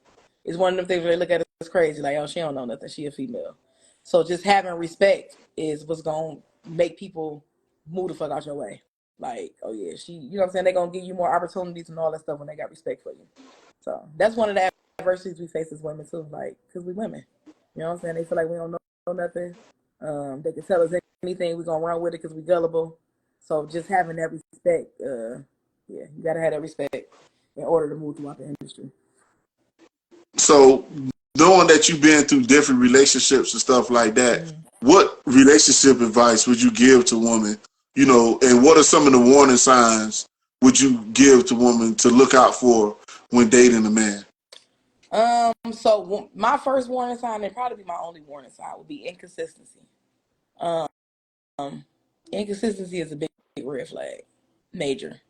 it's one of them things where they look at us crazy. Like oh, she don't know nothing. She a female. So just having respect is what's gonna make people move the fuck out your way. Like oh yeah, you know what I'm saying? They gonna give you more opportunities and all that stuff when they got respect for you. So that's one of the adversities we face as women too. Like because we women. You know what I'm saying? They feel like we don't know nothing. They can tell us anything. We're gonna run with it because we gullible. So just having that respect, yeah, you gotta have that respect in order to move throughout the industry. So, knowing that you've been through different relationships and stuff like that, Mm. what relationship advice would you give to women? And what are some of the warning signs would you give to women to look out for when dating a man? So my first warning sign, and probably be my only warning sign, would be inconsistency. Um, Inconsistency is a big red flag, major.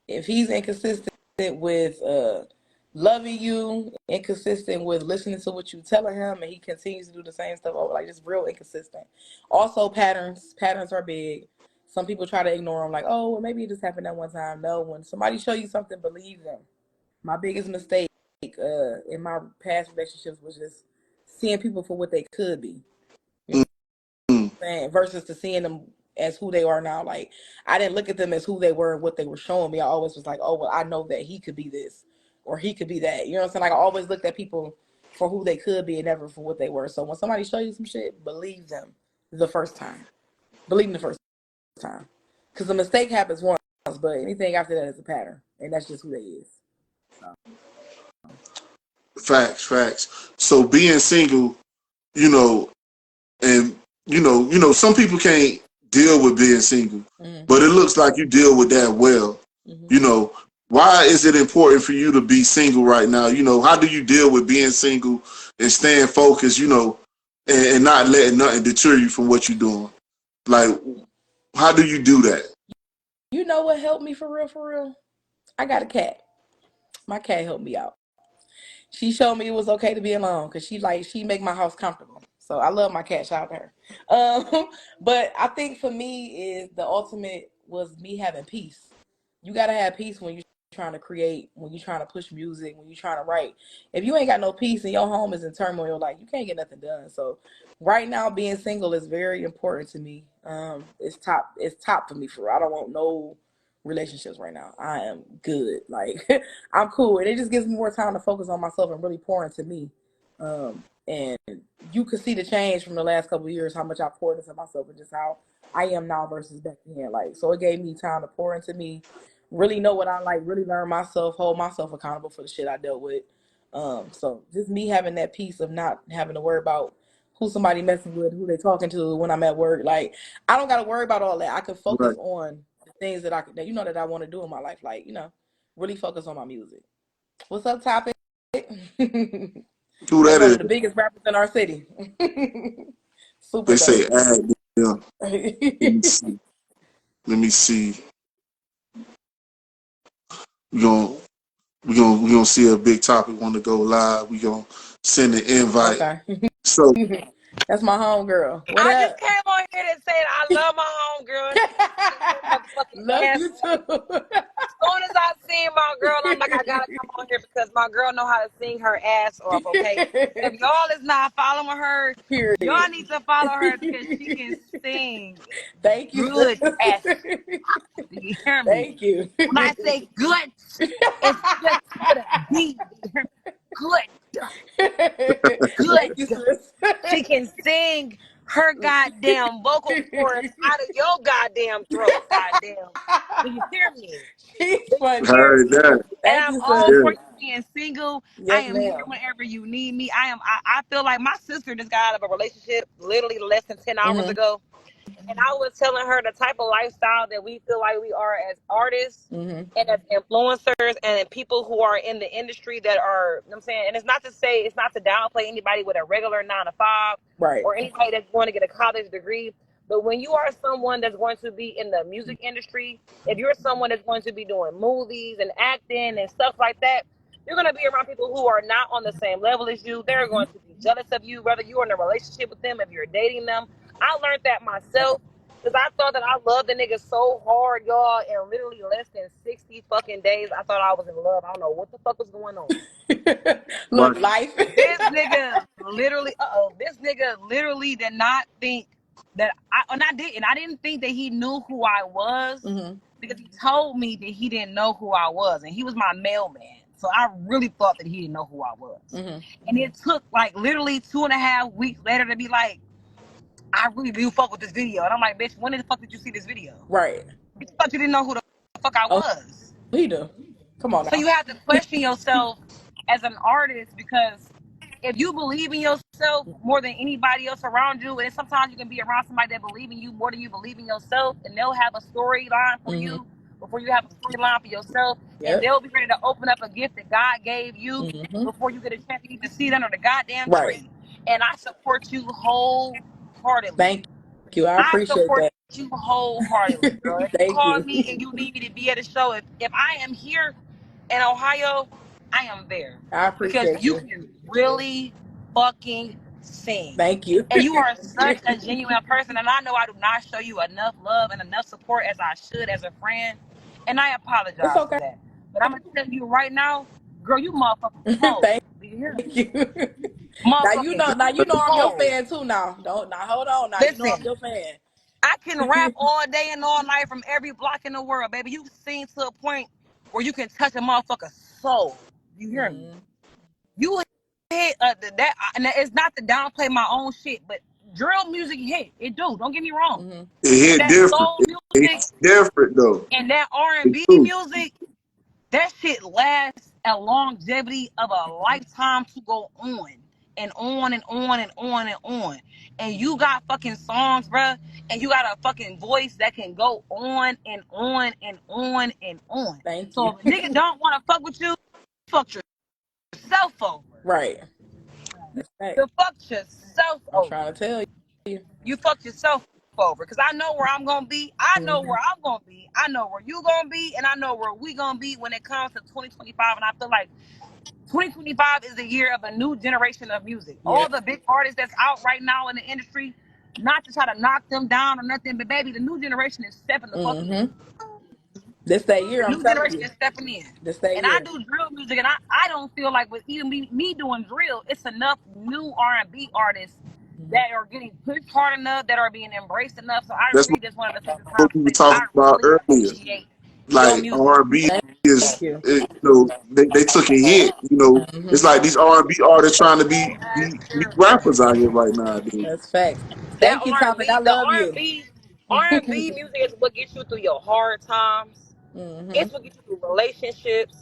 If he's inconsistent with loving you, inconsistent with listening to what you telling him, and he continues to do the same stuff over, like just real inconsistent. Also, patterns are big. Some people try to ignore them, like, oh, well, maybe it just happened that one time. No, when somebody show you something, believe them. My biggest mistake in my past relationships was just seeing people for what they could be. You know Mm. what I'm saying? Versus to seeing them as who they are now. Like I didn't look at them as who they were and what they were showing me. I always was like, oh well, I know that he could be this or he could be that. You know what I'm saying? Like I always looked at people for who they could be and never for what they were. So when somebody show you some shit, believe them the first time. Believe them the first time. Because a mistake happens once, but anything after that is a pattern, and that's just who they is. Facts. So being single, you know, and some people can't deal with being single, but it looks like you deal with that well. Why is it important for you to be single right now? How do you deal with being single and staying focused, and not letting nothing deter you from what you're doing? Like, how do you do that? You know what helped me for real? I got a cat. My cat helped me out. She showed me it was okay to be alone because she make my house comfortable. So I love my cat. Shout out to her. But I think for me is the ultimate was me having peace. You gotta have peace when you're trying to create, when you're trying to push music, when you're trying to write. If you ain't got no peace and your home is in turmoil, like you can't get nothing done. So right now being single is very important to me. It's top for me for real. I don't want no relationships right now. I am good. Like I'm cool. And it just gives me more time to focus on myself and really pour into me. And you could see the change from the last couple of years, how much I poured into myself and just how I am now versus back then. Like, so it gave me time to pour into me, really know what I like, really learn myself, hold myself accountable for the shit I dealt with. So just me having that piece of not having to worry about who somebody messing with, who they talking to when I'm at work. Like, I don't got to worry about all that. I can focus Right. on the things that that I want to do in my life. Like, really focus on my music. What's up, Topic? Who They that one is? of the biggest rappers in our city. Super They say dope. add them. Let me see. Let me see. We gonna we gonna see a big topic want to go live. We gonna send an invite. Okay. So That's my homegirl. What I just up? came on here to say that I love my homegirl. She's a Love motherfucking you asshole. too. As soon as I see my girl, I'm like, I gotta come on here because my girl know how to sing her ass off, okay? If y'all is not following her, y'all Period. need to follow her because she can sing Thank you, sis. good as fuck. Do you hear me? Thank you. When I say good, it's just with a D. Do you hear me? Good. Thank Good. you, sis. She can sing her goddamn vocal cords out of your goddamn throat. Goddamn. Do you hear me? She's Do you funny. hear heard me? that. And Thank I'm you, all sis. for Yeah. you being single. I Yes, am here ma'am. whenever you need me. I feel like my sister just got out of a relationship literally less than 10 hours Mm-hmm. ago. And I was telling her the type of lifestyle that we feel like we are as artists Mm-hmm. and as influencers and people who are in the industry that are, you know what I'm saying, and it's not to downplay anybody with a regular 9 to 5 Right. or anybody that's going to get a college degree. But when you are someone that's going to be in the music industry, if you're someone that's going to be doing movies and acting and stuff like that, you're going to be around people who are not on the same level as you. They're going to be jealous of you, whether you're in a relationship with them, if you're dating them. I learned that myself because I thought that I loved the nigga so hard, y'all, and literally less than 60 fucking days, I thought I was in love. I don't know what the fuck was going on. Look, Right. life. This nigga literally did not think that I didn't think that he knew who I was Mm-hmm. because he told me that he didn't know who I was, and he was my mailman. So I really thought that he didn't know who I was. Mm-hmm. And it took like literally 2.5 weeks later to be like, I really do fuck with this video. And I'm like, bitch, when the fuck did you see this video? Right. You thought you didn't know who the fuck I Oh, was. he do. Come on So now. you have to question yourself as an artist because if you believe in yourself more than anybody else around you, and sometimes you can be around somebody that believe in you more than you believe in yourself, and they'll have a storyline for Mm-hmm. you before you have a storyline for yourself, and Yep. they'll be ready to open up a gift that God gave you Mm-hmm. before you get a chance to even see it under the goddamn Right. tree. And I support you wholeheartedly. Thank you. I I appreciate support that. you wholeheartedly, girl. If you Thank call you. me and you need me to be at a show, if I am here in Ohio, I am there I because appreciate you you. can really fucking sing. Thank you. And you are such a genuine person. And I know I do not show you enough love and enough support as I should as a friend. And I It's apologize for okay. that. But I'm going to tell you right now, girl, you motherfucking cold. Thank Do you hear me? you. Motherfucking Now you know I'm your cold. fan too now. Don't now hold on. Now you know I'm Listen, your fan. I can rap all day and all night from every block in the world, baby. You sing to a point where you can touch a motherfucker's soul. You hear me? Mm-hmm. You hit that, and it's not to downplay my own shit, but drill music hit. It do. Don't get me wrong. Mm-hmm. It hit That different. soul It music hit different though. and that It R&B do. music, that shit lasts a longevity of a lifetime to go on and on and on and on and on. And you got fucking songs, bruh, and you got a fucking voice that can go on and on and on and on. Thank So you. if a nigga don't want to fuck with you, fuck yourself over. Right. That's right. You fucked yourself I'm over. trying to tell you. You fucked yourself over. Because I know where I'm going to be. I know Mm-hmm. where I'm going to be. I know where you going to be. And I know where we going to be when it comes to 2025. And I feel like 2025 is the year of a new generation of music. Yeah. All the big artists that's out right now in the industry, not to try to knock them down or nothing, but baby, the new generation is stepping the fuck in. This that year, The I'm new telling generation you. is stepping in. This that And I year. do drill music, and I don't feel like with even me doing drill, it's enough new R&B artists that are getting pushed hard enough, that are being embraced enough. So I That's really just wanted to take the time what to we were say that I talking about really earlier. appreciate your Like music. R&B Thank is, you. you know, they took a hit. You know, it's like these R&B artists trying to be rappers out here right now, dude. That's facts. That Thank you, Topic. I R&B, the love you. R&B music is what gets you through your hard times. Mm-hmm. It's what gets you through relationships.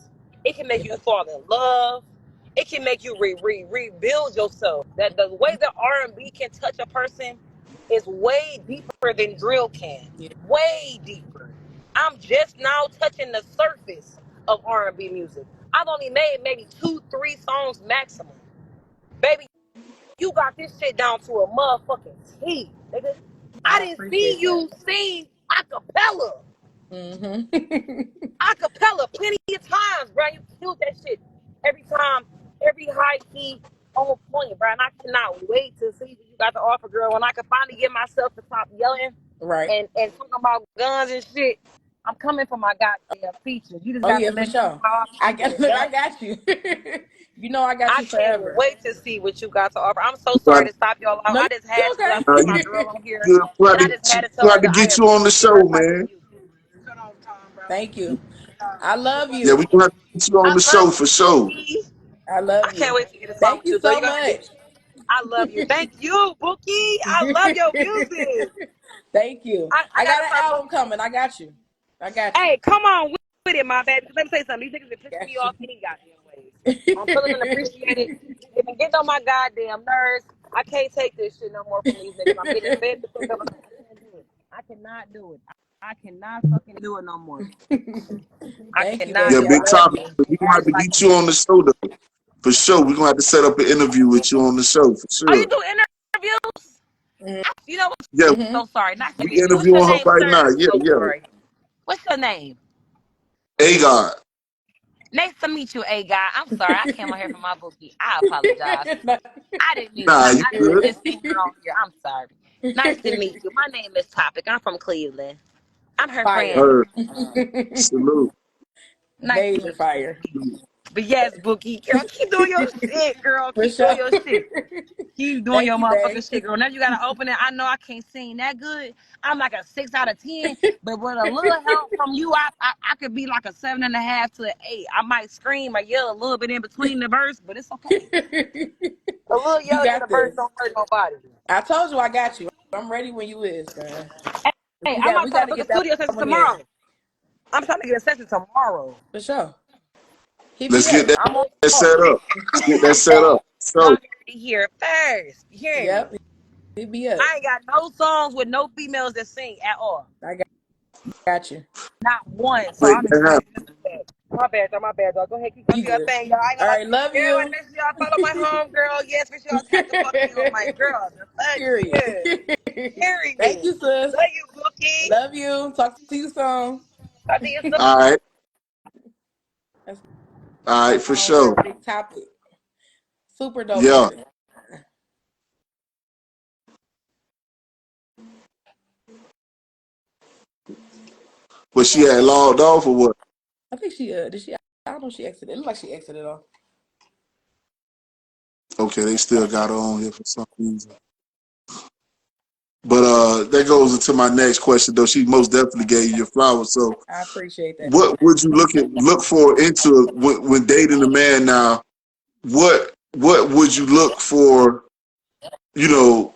It can make you fall in love. It can make you rebuild yourself. That the way that R&B can touch a person is way deeper than drill can. Yeah. Way deeper. I'm just now touching the surface of R&B music. I've only made maybe 2-3 songs maximum. Baby, you got this shit down to a motherfucking T, nigga. I I didn't see appreciate that. you sing acapella. Mm-hmm. Acapella plenty of times, bro. You killed that shit every time, every high key on point, bro. And I cannot wait to see what you got to offer, girl. When I can finally get myself to stop yelling Right. and talking about guns and shit, I'm coming for my goddamn features. You just Oh got to yeah, for let me know sure. how I I can get got it look, done. I got you. You know I got I you can't forever. wait to see what you got to offer. I'm so sorry But to stop y'all out. No, I just you had to because I now see my you girl on here, glad and I to, just had to tell glad her to that I get you on the appreciate her show, type of man. music. Thank you. I love Yeah, you. we gonna have to get you on I the love show for you, sure. Bookie. I love I can't you. wait to get a song Thank with you you, girl. so You're gonna much. get. I love you. Thank you, Bookie. I love your music. Thank you. I I got gotta an start album fucking. coming. I got you. I got you. Hey, come on with it, my baby. Let me tell you something. These niggas been pissing me Got off any goddamn ways. I'm feeling unappreciated. They've been getting on my goddamn nerves. I can't take this shit no more from these niggas. I'm getting fed the fuck up. I can't do it. I cannot do it. I cannot fucking do it no more. I Thank you, cannot Yeah, baby. do I big it. love topic. you. We're gonna have Artists to like get you on the show though. For sure. We're gonna have to set up an interview with you on the show for oh, you sure. do interviews? You know what? Yeah, I'm Mm-hmm. so sorry. Nice to we meet you. What's your interviewing her name, right sir? now. I'm Yeah, so yeah. sorry. What's your name? Hey God. Nice to meet you, A guy. I'm sorry. I came on here for my bookie. I apologize. I didn't mean Nah, I, you I didn't good. mean to see her on here. I'm sorry. Nice to meet you. My name is Topic. I'm from Cleveland. I'm her Fire. friend. Her. Salute. Nice to Major meet you. fire. But yes, Bookie, girl, keep doing your shit, girl. For Keep doing sure. your shit. Keep doing Thank your you, babe. motherfucking shit, girl. Now you gotta open it. I know I can't sing that good. I'm like a 6 out of 10, but with a little help from you, I could be like a 7.5 to an 8. I might scream or yell a little bit in between the verse, but it's okay. A little You yelling in the got verse this. don't hurt nobody. I told you I got you. I'm ready when you is, man. Hey, We I'm got about we to got to book a get that studio session one in. tomorrow. I'm trying to get a session tomorrow. For sure. Hit Let's me get up. that I'm on. set up. Let's get that set up. Y'all So heard it here first. You hear me? Yep. Hit me up. I ain't got no songs with no females that sing at all. I got you. Not one. So make I'm that excited happen. to do that. My bad, dog. My bad, dog. Go ahead, keep going You to your good. thing, y'all. I ain't All gonna lie. right. Love Everybody, you. make sure y'all follow my home girl. Yes, make sure y'all tap the fuck in on my girl. The fuck, Period. yeah. Thank Period. you, sis. Love you, Bookie. Love you. Talk to you soon. Talk to you soon. All right. That's All right, my for homegirl, sure. Big Topic. Super dope Yeah. artist. But she had logged off or what? I think she did she? I don't know if she exited. It looked like she exited off. Okay, they still got her on here for some reason. But that goes into my next question though. She most definitely gave you your flowers. So I appreciate that. what would you look for into when dating a man now? What would you look for, you know,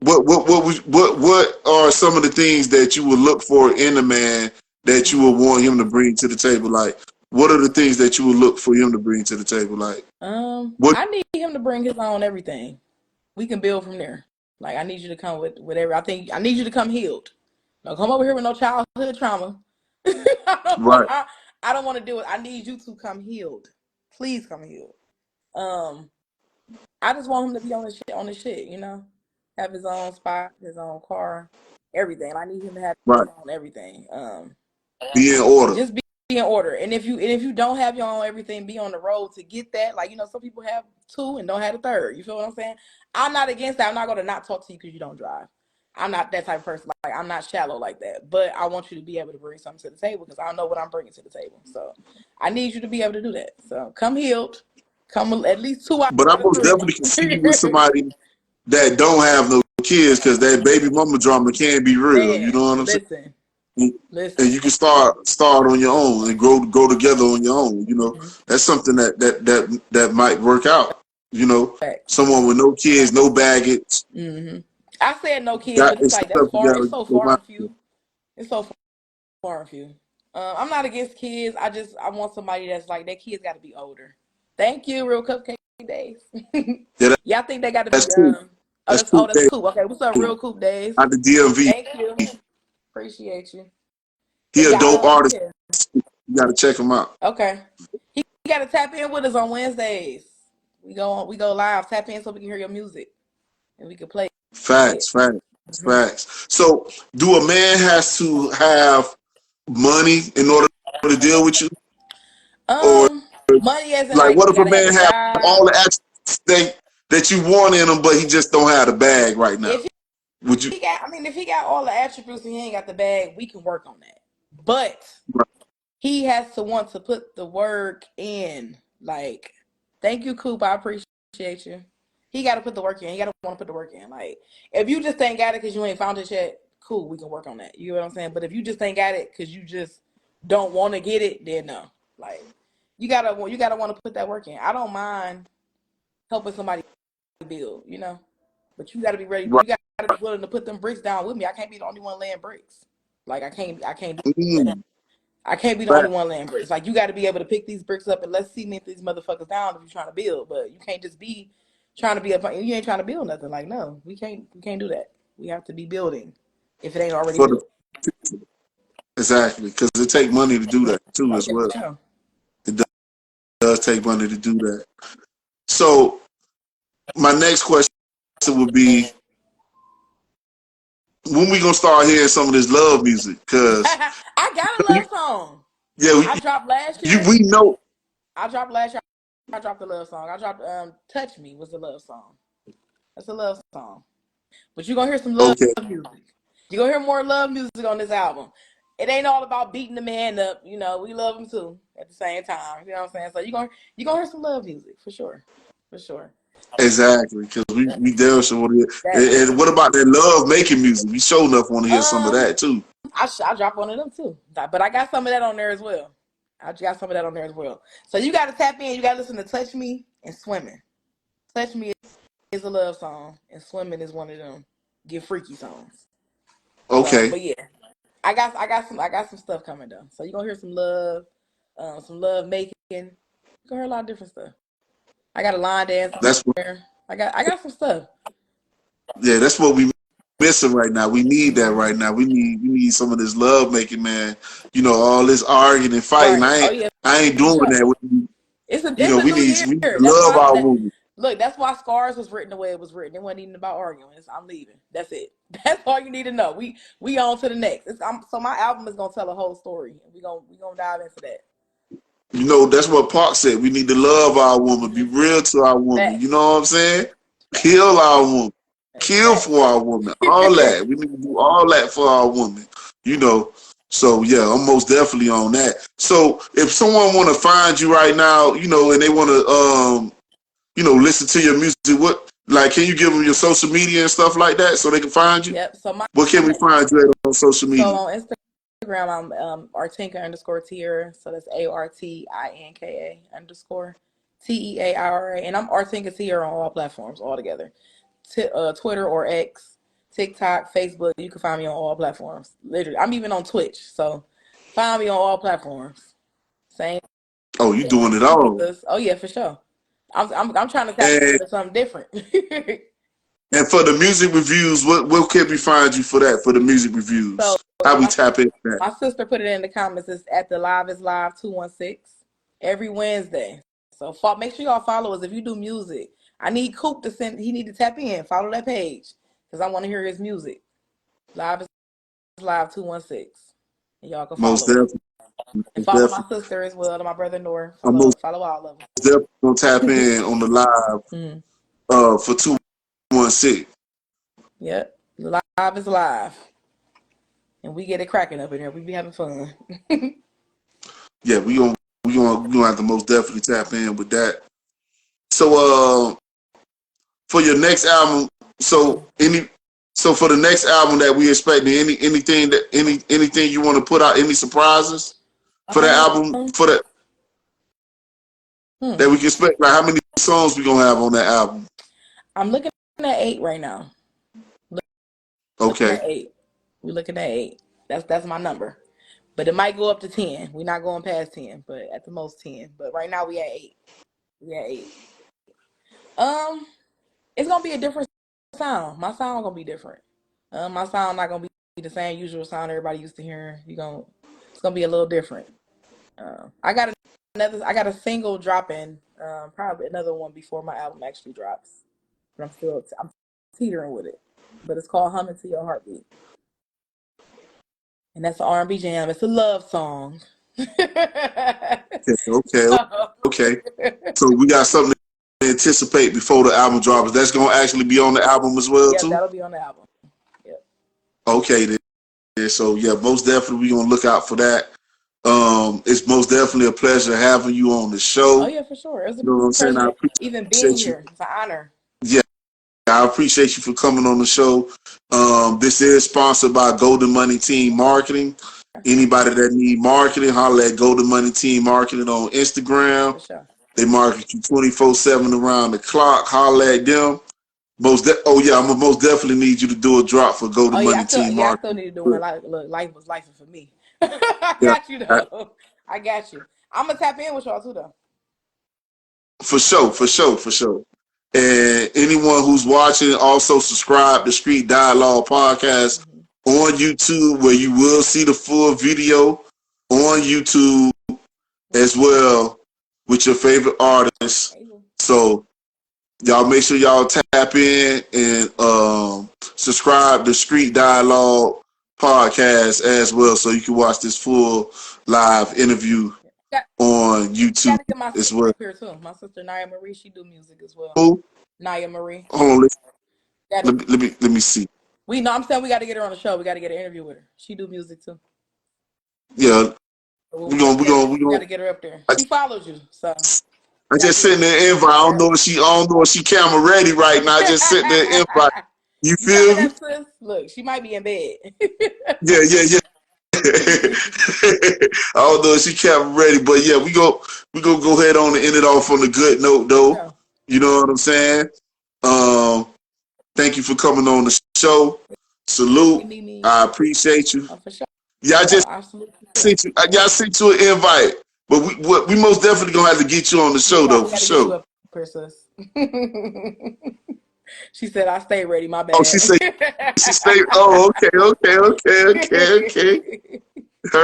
What are some of the things that you would look for in a man that you would want him to bring to the table? Like, what are the things that you would look for him to bring to the table? Like, what? I need him to bring his own everything. We can build from there. Like, I need you to come with whatever. I need you to come healed. Don't come over here with no childhood trauma. Right, I don't want to do it. I need you to come healed. Please come healed. Um, I just want him to be on his shit, you know? Have his own spot, his own car, everything. I need him to have his right. own everything. Be in order. Just be in order. And if you don't have your own everything, be on the road to get that. Like, you know, some people have two and don't have a third. You feel what I'm saying? I'm not against that. I'm not gonna not talk to you because you don't drive. I'm not that type of person. Like, I'm not shallow like that. But I want you to be able to bring something to the table because I know what I'm bringing to the table. So I need you to be able to do that. So come healed. Come at least 2 out But I of most 3. definitely can see you with somebody that don't have no kids because that baby mama drama can be real. You know Man, what I'm saying? listen. And you can start on your own and grow together on your own. You know, that's something that might work out. You know, Facts. someone with no kids, no baggage, I said no kids, got but it's this like that's stuff far. together. It's so far and few. It's so far and few. I'm not against kids. I want somebody that's like their kids got to be older. Thank you, Real Cupcake Days. Yeah, Y'all think they got to be that's cool. That's cool. that's cool. Okay, what's up, Real Coop Days? Out the DMV. Thank you. Appreciate you. He But a dope y'all, artist. yeah. You got to check him out. Okay. He got to tap in with us on Wednesdays. We go live. Tap in so we can hear your music and we can play it. Facts. So, do a man has to have money in order to deal with you, or Um, Money as in like, like what you if a gotta have man a have job. all the attributes that you want in him, but he just don't have the bag right now? If Would you? if he got all the attributes and he ain't got the bag, we can work on that. But he has to want to put the work in. Like, thank you, Coop. I appreciate you. He got to put the work in. He got to want to put the work in. Like, if you just ain't got it because you ain't found it yet, cool, we can work on that. You know what I'm saying? But if you just ain't got it because you just don't want to get it, then no. Like, you gotta want to put that work in. I don't mind helping somebody build, you know, but you got to be ready. Right. You got to be willing to put them bricks down with me. I can't be the only one laying bricks. Like, I can't do that. Mm, I can't be the only fact. one laying bricks. Like, you got to be able to pick these bricks up and let's cement these motherfuckers down if you're trying to build. But you can't just be trying to be you ain't trying to build nothing. Like, no, we can't do that. We have to be building if it ain't already For the built. exactly, because it take money to do that too Oh as yeah, well. for sure. It does take money to do that. So my next question would be, when we gonna start hearing some of this love music? Because I got a love song. yeah, I dropped last you year. we know. I dropped last year. I dropped the love song. I dropped "Touch Me" was the love song. That's a love song. But you're gonna hear some love Okay, music. You're gonna hear more love music on this album. It ain't all about beating the man up, you know. We love him too at the same time. You know what I'm saying? So you're gonna hear some love music for sure. For sure. exactly, because we damn sure want to That hear. And what about that love making music? We sure enough want to hear some of um that too. I drop one of them too. But I got some of that on there as well. I got some of that on there as well. So you gotta tap in, you gotta listen to Touch Me and Swimming. Touch Me is a love song and Swimming is one of them get freaky songs. So Okay, but yeah. I got some stuff coming though. So you're gonna hear some love making. You're gonna hear a lot of different stuff. I got a line dance on that's what, there. I got some stuff. yeah, that's what we missing right now. We need that Mm-hmm. right now. We need some of this love making, man. You know, all this arguing and fighting. Right. Oh yeah, I ain't for doing sure. that. You know, It's a we new need year. we need to That's love why our women. look, that's why Scars was written the way it was written. It wasn't even about arguing. I'm leaving. That's it. That's all you need to know. We on to the next. So my album is gonna tell a whole story. We gonna dive into that. You know, that's what Park said. We need to love our woman, be Mm-hmm. real to our woman. You Facts. know what I'm saying? Facts. Kill our woman, kill for Facts. our woman. All that. We need to do all that for our woman. You know. So yeah, I'm most definitely on that. So if someone want to find you right now, you know, and they want to listen to your music, what like can you give them your social media and stuff like that so they can find you? Yep. What can we find you at on social So media? on Instagram, I'm Artinka _Teaira. So that's ARTINKA _TEAIRA, and I'm Artinka Teaira on all platforms altogether. Twitter or X. TikTok, Facebook. You can find me on all platforms. Literally, I'm even on Twitch. So find me on all platforms. Same. Oh, you doing it all. Oh yeah, for sure. I'm trying to tap And into something different. and for the music reviews, what can we find you for that? For the music reviews, So how we tap into that? my sister put it in the comments. It's at the Live is Live 216 every Wednesday. So make sure y'all follow us if you do music. I need Coop to send. He need to tap in. Follow that page because I want to hear his music. Live is Live 216. And y'all can follow Most definitely. and follow my sister as well, and my brother Nor. I'm most Follow all of them. definitely gonna tap in on the live for 216. Yep, Live is Live, and we get it cracking up in here. We be having fun. Yeah, we gonna have to most definitely tap in with that. So for your next album, so for the next album that we expecting, anything you want to put out, any surprises for that album, for that that we can expect? Like, how many songs we gonna have on that album? I'm looking at 8 right now. Okay. We're looking at 8. That's my number. But it might go up to 10. We're not going past 10, but at the most 10. But right now we at 8. It's gonna be a different sound. My sound gonna be different. My sound not gonna be the same usual sound everybody used to hear. It's gonna be a little different. I got a single dropping, probably another one before my album actually drops. But I'm teetering with it. But it's called "Humming to Your Heartbeat," and that's an R&B jam. It's a love song. Okay. So we got something to anticipate before the album drops. That's gonna actually be on the album as well, too. Yeah, that'll be on the album. Yep. Okay, then. So yeah, most definitely we gonna look out for that. It's most definitely a pleasure having you on the show. Oh yeah, for sure. It's a You know what I'm saying? I pleasure appreciate even being here. It's an honor. Yeah, I appreciate you for coming on the show. This is sponsored by Golden Money Team Marketing. Anybody that need marketing, holler at Golden Money Team Marketing on Instagram. For sure. They market you 24/7 around the clock. Holler at them. I'm gonna most definitely need you to do a drop for Golden Money Team Marketing. I still need to do one. Look, life was life for me. I got you though. I got you. I'm gonna tap in with y'all too though. For sure. And anyone who's watching, also subscribe to Street Dialogue Podcast on YouTube, where you will see the full video on YouTube as well with your favorite artists. So y'all make sure y'all tap in and subscribe to Street Dialogue Podcast as well, so you can watch this full live interview on YouTube as well. Here too. My sister Naya Marie, she do music as well. Who? Naya Marie. Hold on, let me see. I'm saying we got to get her on the show. We got to get an interview with her. She do music too. Yeah, we got to get her up there. She follows you, so. I just sitting there invite. I don't know if she camera ready right now. I just sitting there invite. You feel me? Look, she might be in bed. Yeah. I don't know if she camera ready, but yeah, we go go ahead on and end it off on a good note though. Yeah. You know what I'm saying? Thank you for coming on the show. Salute. I appreciate you. For sure. Yeah, I just sent you an invite. But we most definitely gonna have to get you on the show though, for sure. She said I stay ready, my bad. Oh, she stayed. Oh, okay. Hey.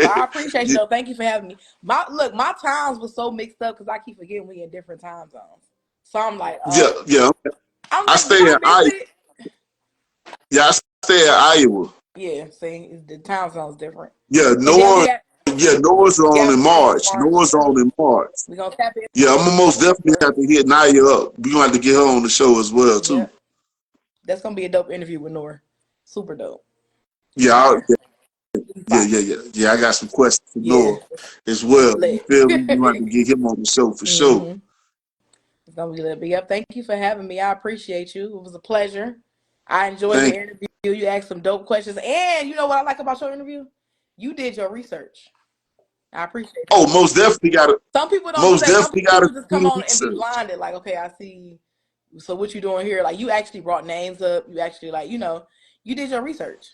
I appreciate you though. Thank you for having me. My times was so mixed up because I keep forgetting we in different time zones. So I'm like, yeah. I stay in Iowa. Yeah, I stay in Iowa. Yeah, see, the time zone's different. Yeah, Noah's on in March. Noah's on in March. We gonna tap in. Yeah, I'm gonna most definitely have to hit Naya up. We gonna have to get her on the show as well too. Yeah. That's gonna be a dope interview with Nora. Super dope. Yeah. I got some questions for Nora as well. You feel me? You have to get him on the show for sure. It's gonna be lit. But yep, thank you for having me. I appreciate you. It was a pleasure. I enjoyed the interview. You asked some dope questions, and you know what I like about your interview? You did your research. I appreciate that. Oh, most definitely got it. Some people don't say. Some people just come on and be blinded. Like, okay, I see So what you doing here? Like, you actually brought names up. You actually, like, you know, you did your research.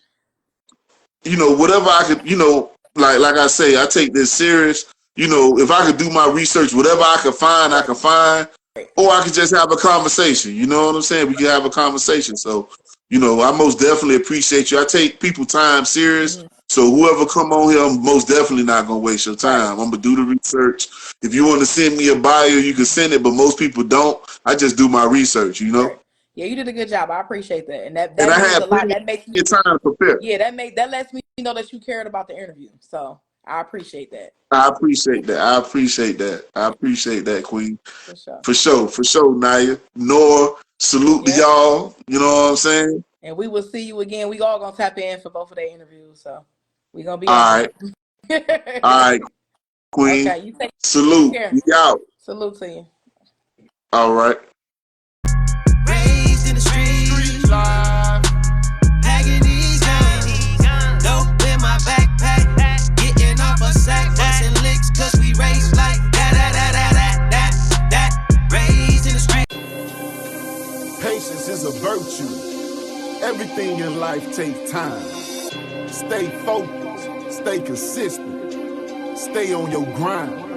You know, whatever I could, you know, like I say, I take this serious. You know, if I could do my research, whatever I could find, I could find. Or I could just have a conversation. You know what I'm saying? We can have a conversation. So, you know, I most definitely appreciate you. I take people time serious. So whoever come on here, I'm most definitely not going to waste your time. I'm going to do the research. If you want to send me a bio, you can send it, but most people don't. I just do my research, you know? Right. Yeah, you did a good job. I appreciate that. And that And I means had a lot. plenty That makes me of time to prepare. Yeah, that lets me know that you cared about the interview. So I appreciate that. I appreciate that. I appreciate that. I appreciate that, Queen. For sure. For sure. For sure, Naya. Nora, salute to y'all. You know what I'm saying? And we will see you again. We all gonna tap in for both of their interviews. So we're gonna be all on right. All right, Queen. Okay, you take salute. We out. Salute to you. All right. Raised in the streets, packing these guns, dope in my backpack, getting off a sack, busting licks, cause we raised like that. Raised in the streets. Patience is a virtue. Everything in life takes time. Stay focused, stay consistent, stay on your grind.